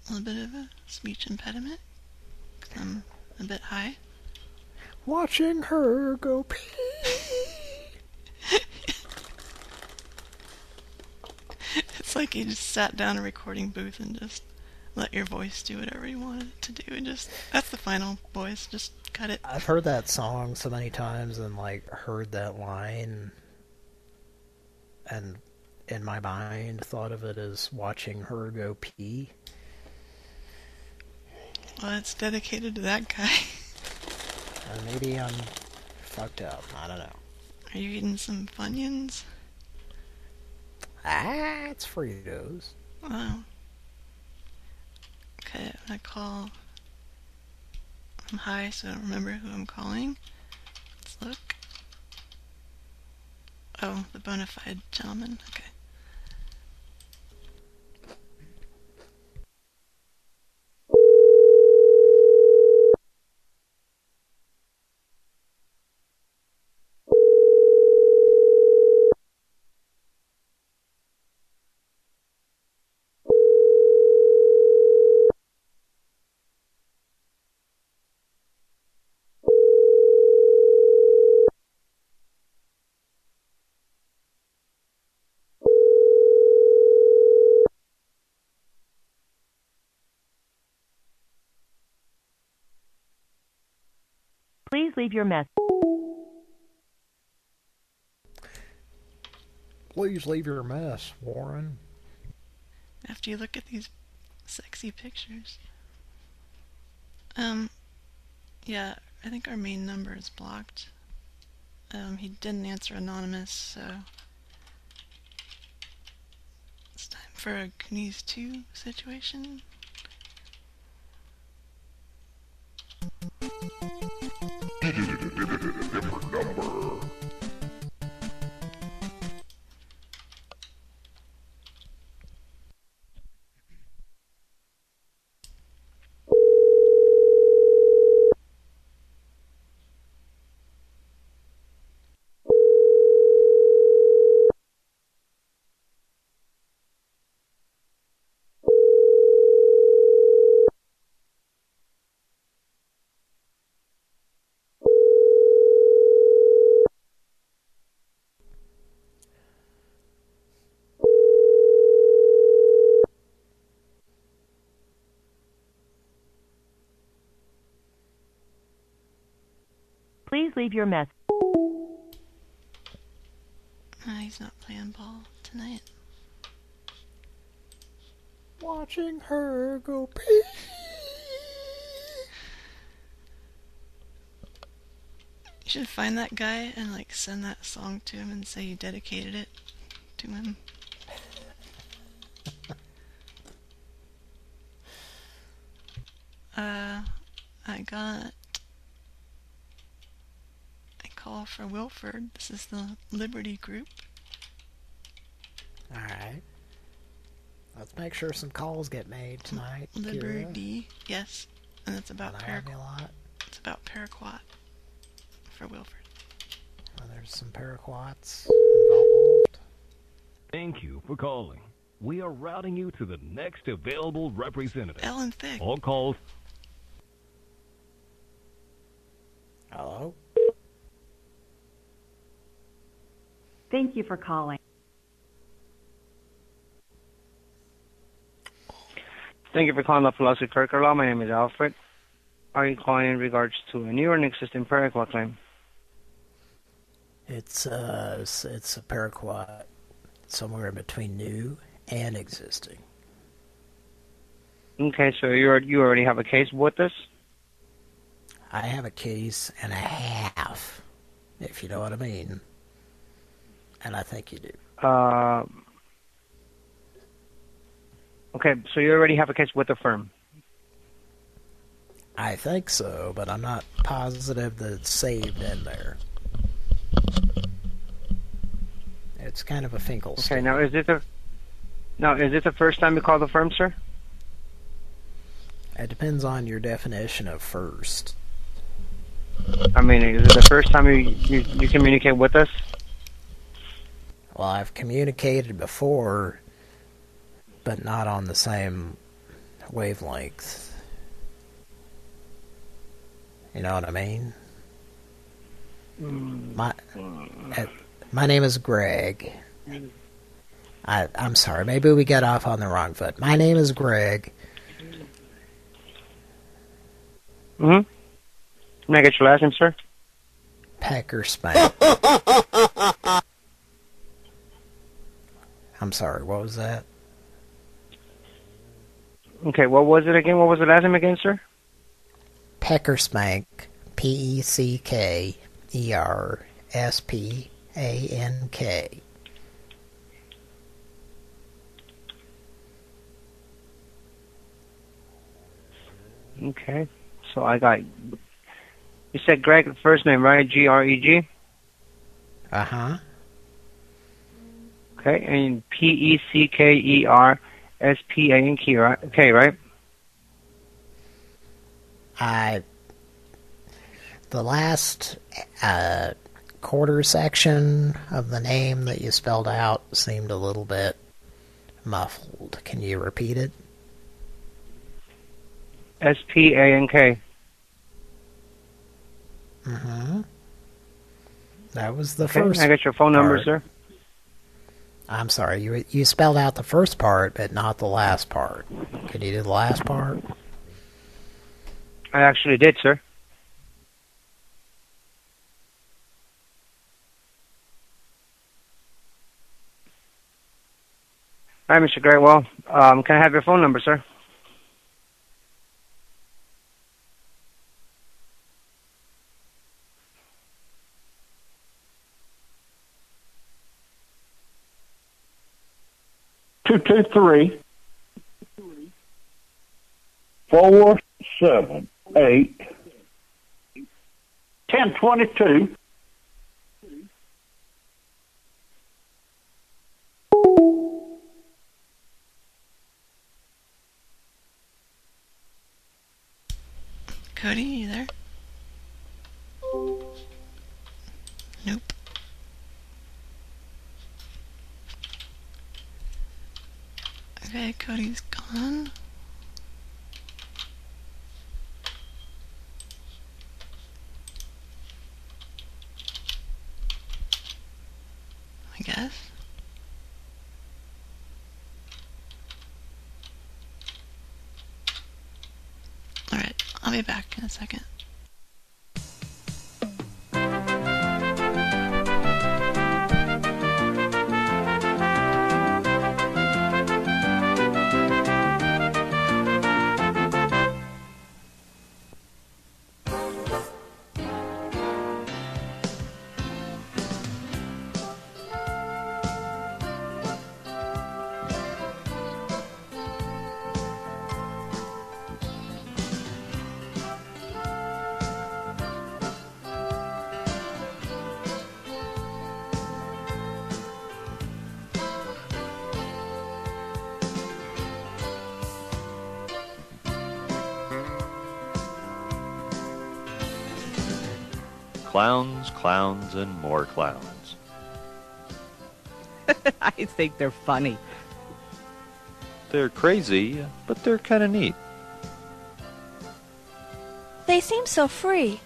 A little bit of a speech impediment, 'cause I'm a bit high. Watching her go pee. It's like you just sat down in a recording booth and just let your voice do whatever you wanted it to do, and just, that's the final voice, just cut it. I've heard that song so many times and, like, heard that line, and in my mind thought of it as watching her go pee. Well, it's dedicated to that guy. Maybe I'm fucked up. I don't know. Are you eating some Funyuns? It's Fritos. Wow. Okay, I'm gonna call. I'm high, so I don't remember who I'm calling. Let's look. Oh, the bona fide gentleman. Okay. Please leave your message. Please leave your mess, Warren. After you look at these sexy pictures. Yeah, I think our main number is blocked. He didn't answer anonymous, so it's time for a Goonies 2 situation. Different number. Please leave your message. He's not playing ball tonight. Watching her go pee. You should find that guy and like send that song to him and say you dedicated it to him. I got a call for Wilford. This is the Liberty Group. Alright. Let's make sure some calls get made tonight. Liberty, yes. And it's about Paraquat. It's about Paraquat for Wilford. Well, there's some Paraquats involved. Thank you for calling. We are routing you to the next available representative. Ellen Thick. All calls. Hello? Thank you for calling. Thank you for calling the Philosophy Curriculum. My name is Alfred. Are you calling in regards to a new or an existing Paraquat claim? It's a Paraquat somewhere in between new and existing. Okay, so you already have a case with us? I have a case and a half, if you know what I mean. And I think you do. Okay, so you already have a case with the firm? I think so, but I'm not positive that it's saved in there. It's kind of a Funkels. Okay, now is it the first time you call the firm, sir? It depends on your definition of first. I mean, is it the first time you communicate with us? Well, I've communicated before, but not on the same wavelength. You know what I mean? My name is Greg. I'm sorry, maybe we got off on the wrong foot. My name is Greg. Mm-hmm. Can I get your last name, sir? Packer Spank. I'm sorry, what was that? Okay, what was it again? What was the last name again, sir? Pecker Spank. PeckerSpank. Okay. So I got. You said Greg, first name, right? Greg. Uh-huh. Okay, and Peckerspank, right? Okay, right? The last quarter section of the name that you spelled out seemed a little bit muffled. Can you repeat it? Spank. Mm-hmm. That was the Okay, first I got your phone number, part. sir. I'm sorry, you spelled out the first part, but not the last part. Can you do the last part? I actually did, sir. All right, Mr. Greatwell. Can I have your phone number, sir? 223 478 1022. Cody, you there? Nope. Okay, Cody's gone. I guess. Alright, I'll be back in a second. Clowns, clowns, and more clowns. I think they're funny. They're crazy, but they're kind of neat. They seem so free.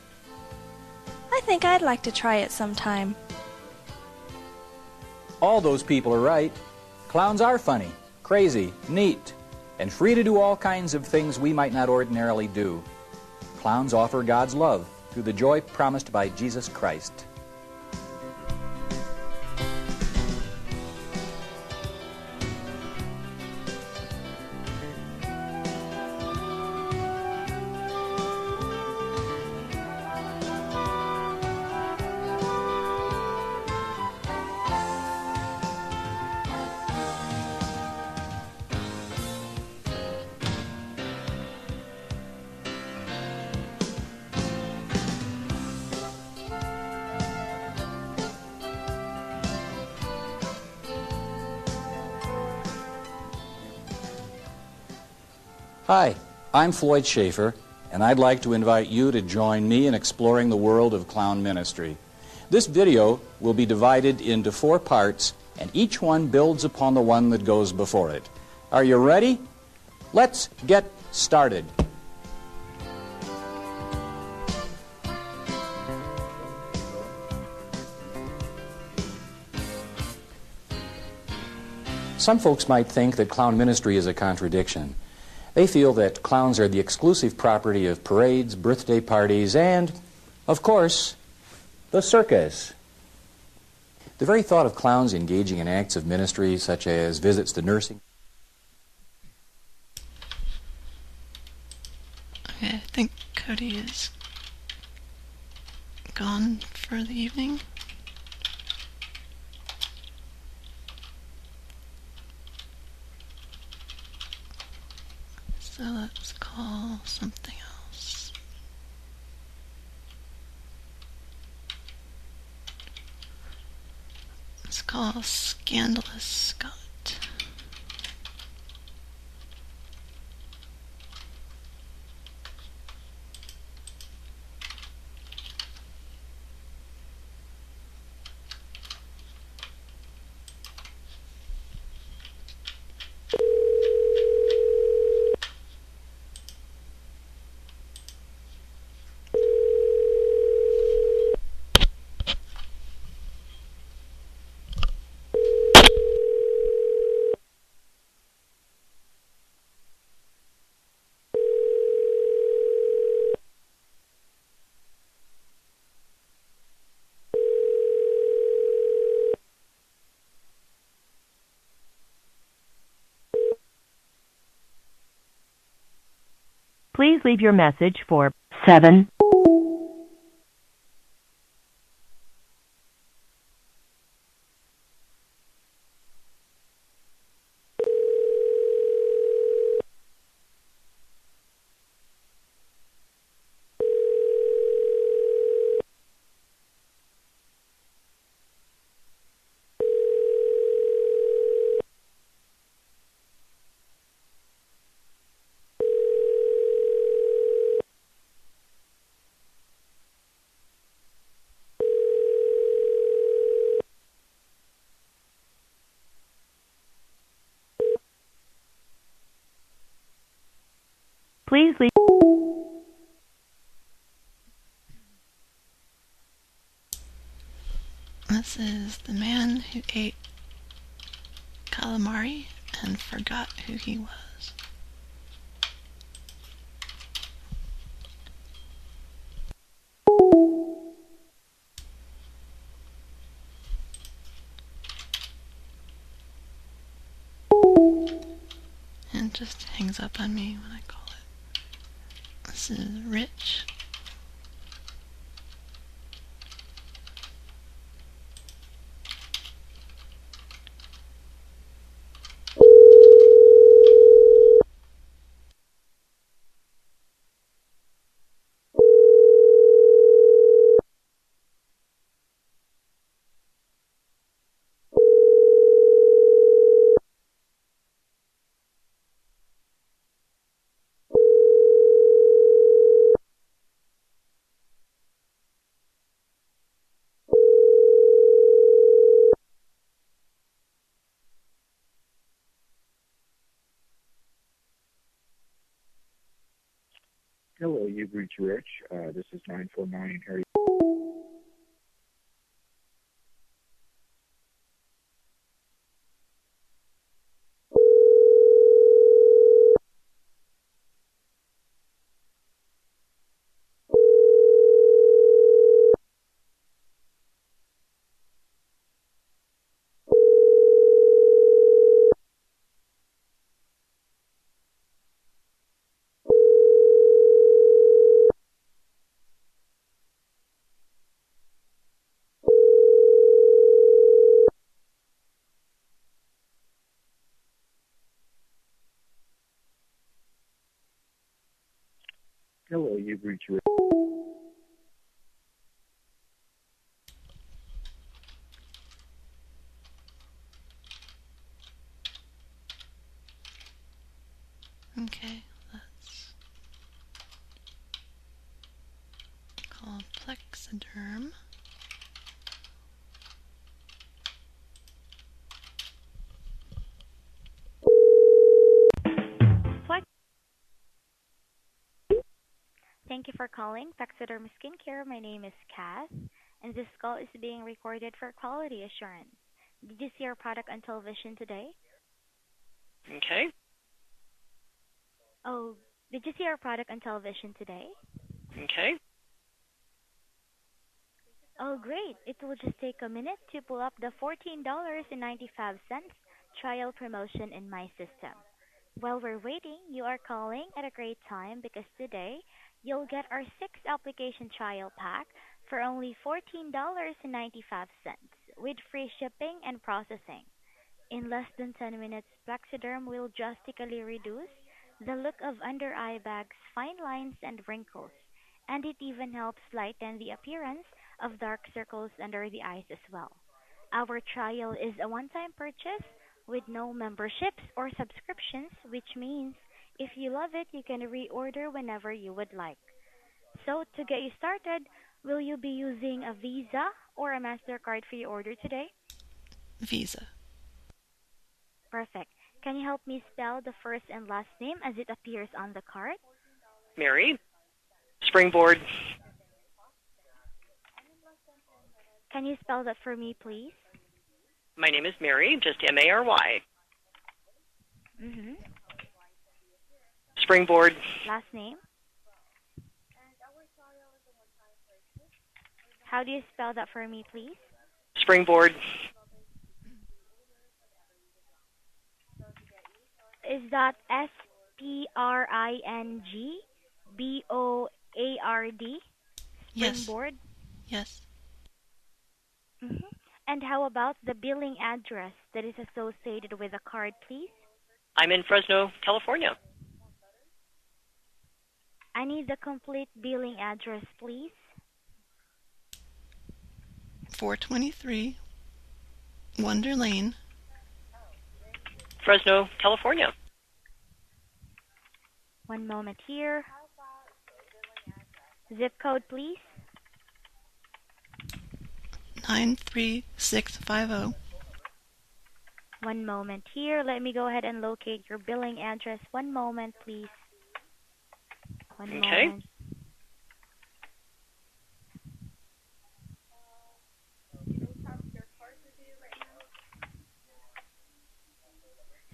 I think I'd like to try it sometime. All those people are right. Clowns are funny, crazy, neat, and free to do all kinds of things we might not ordinarily do. Clowns offer God's love through the joy promised by Jesus Christ. Hi, I'm Floyd Schaefer, and I'd like to invite you to join me in exploring the world of clown ministry. This video will be divided into 4 parts, and each one builds upon the one that goes before it. Are you ready? Let's get started. Some folks might think that clown ministry is a contradiction. They feel that clowns are the exclusive property of parades, birthday parties, and, of course, the circus. The very thought of clowns engaging in acts of ministry, such as visits to nursing. Okay, I think Cody is gone for the evening. So let's call something else. Let's call Scandalous Scott. Please leave your message for 7. Please leave. This is the man who ate calamari and forgot who he was. And just hangs up on me when I call it. This is Rich. Hello, you've reached Rich. This is 949 Harry. Hello, you've reached Rich. Okay, let's call Plexiderm. Thank you for calling Taxiderm Skincare. My name is Kath, and this call is being recorded for quality assurance. Did you see our product on television today? Okay. Oh, did you see our product on television today? Okay. Oh, great. It will just take a minute to pull up the $14.95 trial promotion in my system. While we're waiting, you are calling at a great time because today you'll get our 6 application trial pack for only $14.95 with free shipping and processing. In less than 10 minutes, Plexiderm will drastically reduce the look of under eye bags, fine lines, and wrinkles, and it even helps lighten the appearance of dark circles under the eyes as well. Our trial is a one-time purchase with no memberships or subscriptions, which means if you love it, you can reorder whenever you would like. So, to get you started, will you be using a Visa or a MasterCard for your order today? Visa. Perfect. Can you help me spell the first and last name as it appears on the card? Mary. Springboard. Can you spell that for me, please? My name is Mary, just M-A-R-Y. Mm-hmm. Springboard. Last name? How do you spell that for me, please? Springboard. Is that Springboard? Yes. Springboard? Yes. Mm-hmm. And how about the billing address that is associated with the card, please? I'm in Fresno, California. I need the complete billing address, please. 423 Wonder Lane. Fresno, California. One moment here. Zip code, please. 93650. One moment here. Let me go ahead and locate your billing address. One moment, please. One moment.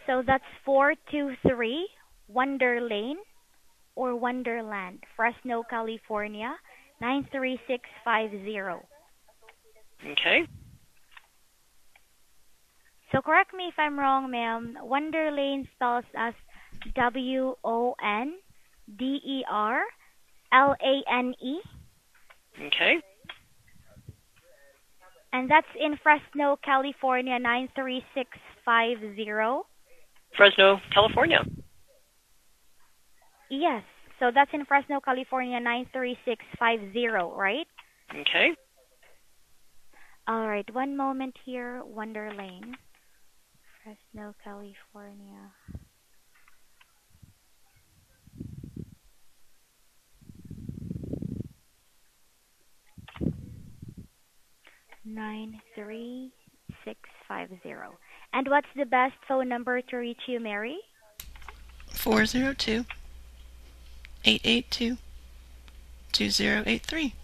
So that's 423 Wonder Lane or Wonderland, Fresno, California, 93650. Okay. So correct me if I'm wrong, ma'am. Wonder Lane spells as WONDERLANE. Okay. And that's in Fresno, California, 93650. Fresno, California. Yes. So that's in Fresno, California, 93650, right? Okay. All right. One moment here. Wonder Lane, Fresno, California. Nine three 650. And what's the best phone number to reach you, Mary? 402 882 2083.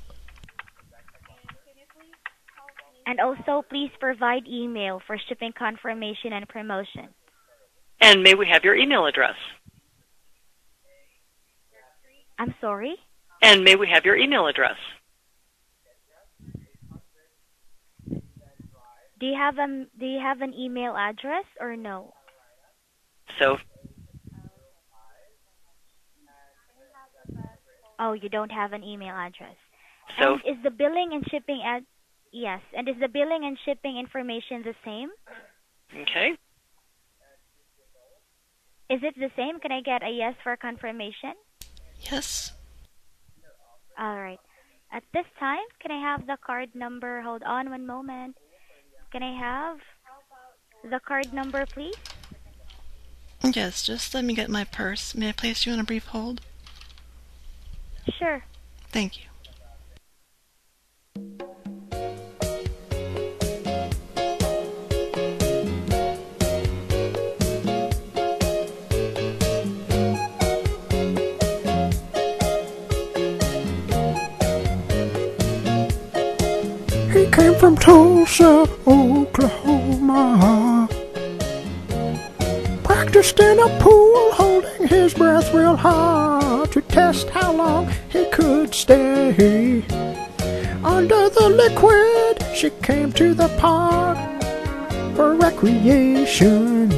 And also, please provide email for shipping confirmation and promotion. And may we have your email address? I'm sorry? And may we have your email address? Do you have an email address or no? So. Oh, you don't have an email address. So. And is the billing and shipping yes, and is the billing and shipping information the same? Okay. Is it the same? Can I get a yes for confirmation? Yes. All right. At this time, can I have the card number? Hold on one moment. Can I have the card number, please? Yes, just let me get my purse. May I place you on a brief hold? Sure. Thank you. He came from Tulsa, Oklahoma. Practiced in a pool, holding his breath real hard to test how long he could stay. Under the liquid, she came to the park for recreation.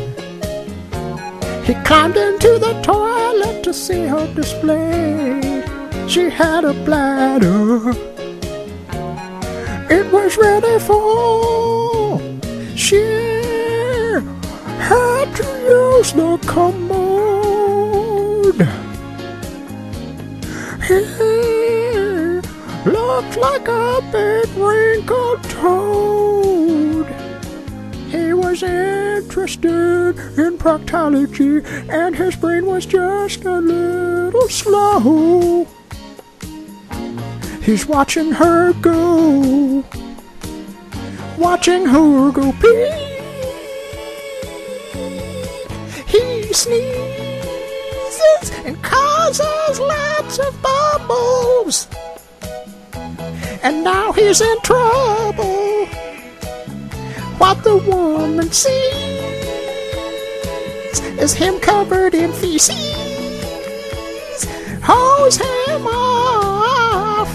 He climbed into the toilet to see her display. She had a bladder. It was ready for. She had to use the commode. He looked like a big wrinkled toad. interested in proctology, and his brain was just a little slow. He's watching her go, pee. He sneezes and causes lots of bubbles, and now he's in trouble. What the woman sees is him covered in feces. Hose him off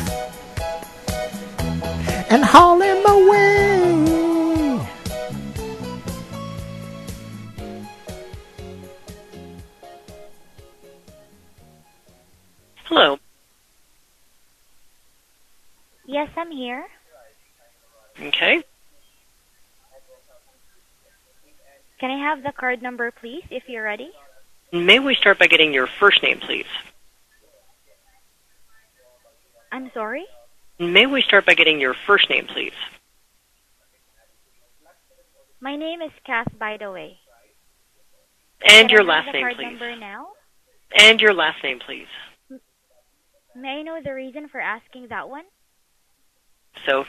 and haul him away. Hello. Yes, I'm here. Okay. Can I have the card number, please, if you're ready? May we start by getting your first name, please? I'm sorry? May we start by getting your first name, please? My name is Kath, by the way. And Can your I have last the name, card please. number now? And your last name, please. May I know the reason for asking that one? So,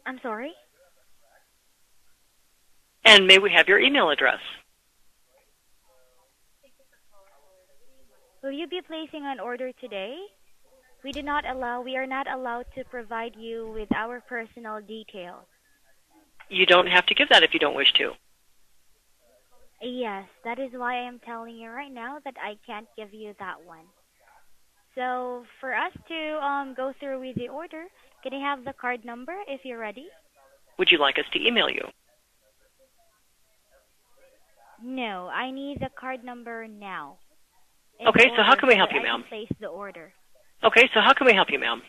I'm sorry? and may we have your email address? Will you be placing an order today? We are not allowed to provide you with our personal details. You don't have to give that if you don't wish to. Yes, that is why I am telling you right now that I can't give you that one. So for us to go through with the order, can I have the card number if you're ready? Would you like us to email you? No, I need the card number now. Okay, so how can we help you, ma'am? Place the order. Okay, so how can we help you, ma'am?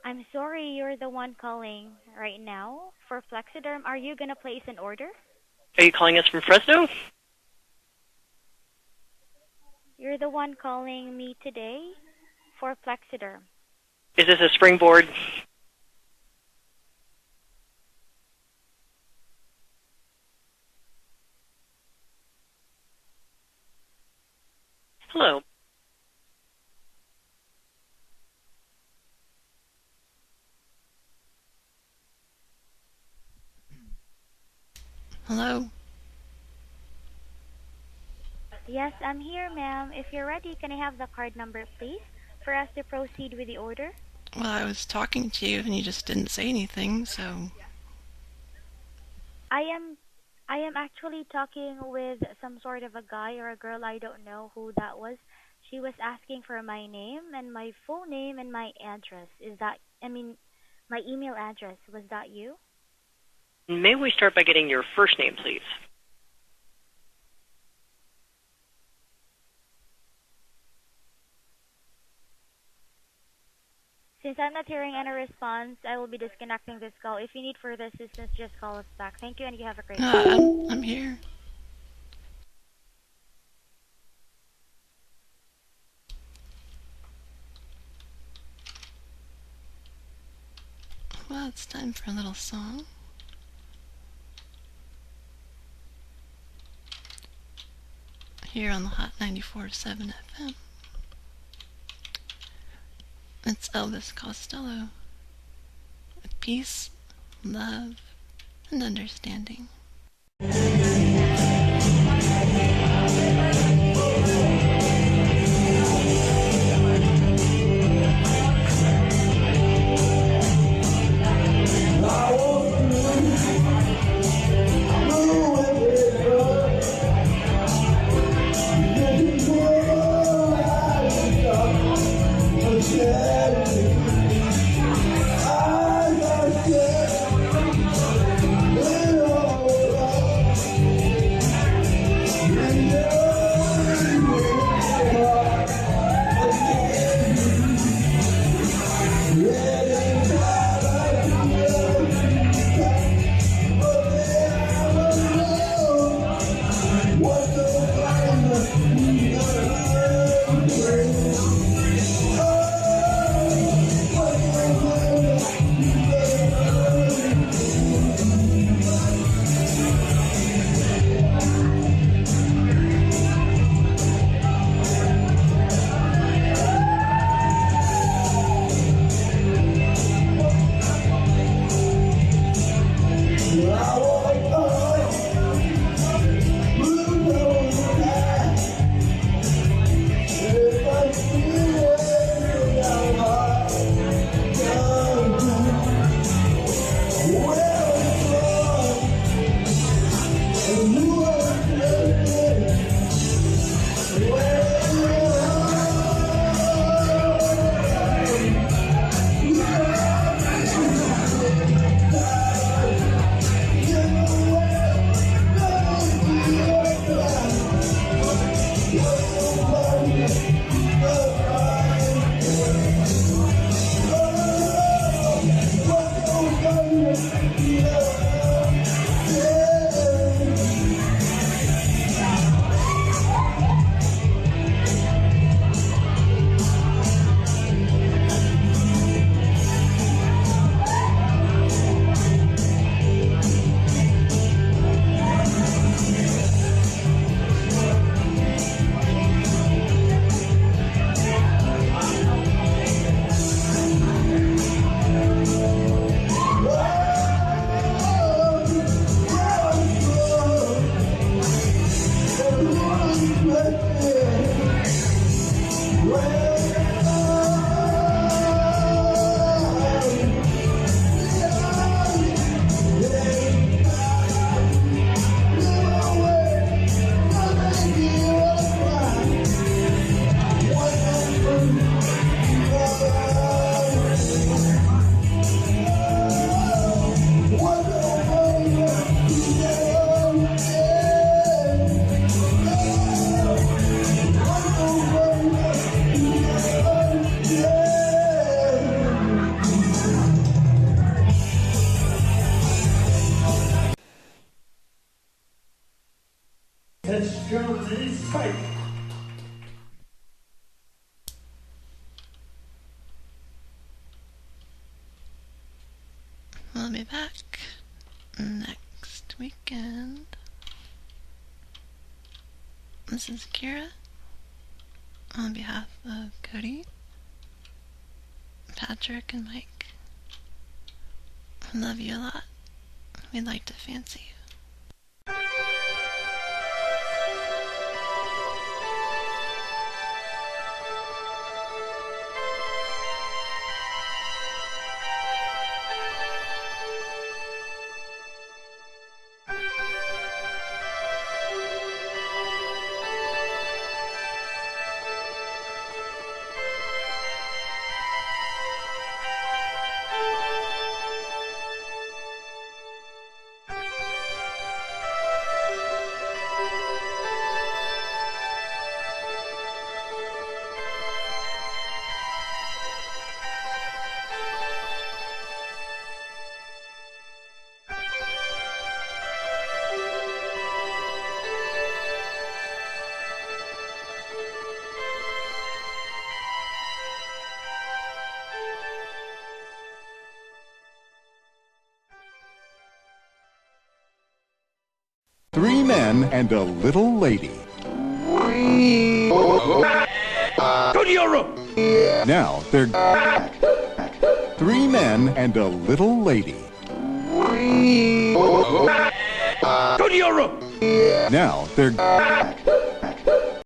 I'm sorry, you're the one calling right now for Flexiderm. Are you going to place an order? Are you calling us from Fresno? You're the one calling me today for Flexiderm. Is this a springboard? Hello. Hello? Yes, I'm here, ma'am. If you're ready, can I have the card number, please, for us to proceed with the order? Well, I was talking to you and you just didn't say anything, so... I am actually talking with some sort of a guy or a girl. I don't know who that was. She was asking for my name and my full name and my address. My email address. Was that you? May we start by getting your first name, please? Since I'm not hearing any response, I will be disconnecting this call. If you need further assistance, just call us back. Thank you, and you have a great day. I'm here. Well, it's time for a little song. Here on the Hot 94.7 FM. It's Elvis Costello with peace, love, and understanding. Ladies and gentlemen, it's fight. We'll be back next weekend. This is Kira on behalf of Cody, Patrick, and Mike. I love you a lot. We'd like to fancy you. Three men and a little lady. Go to your room. Now they're three men and a little lady. Go to your room. Now they're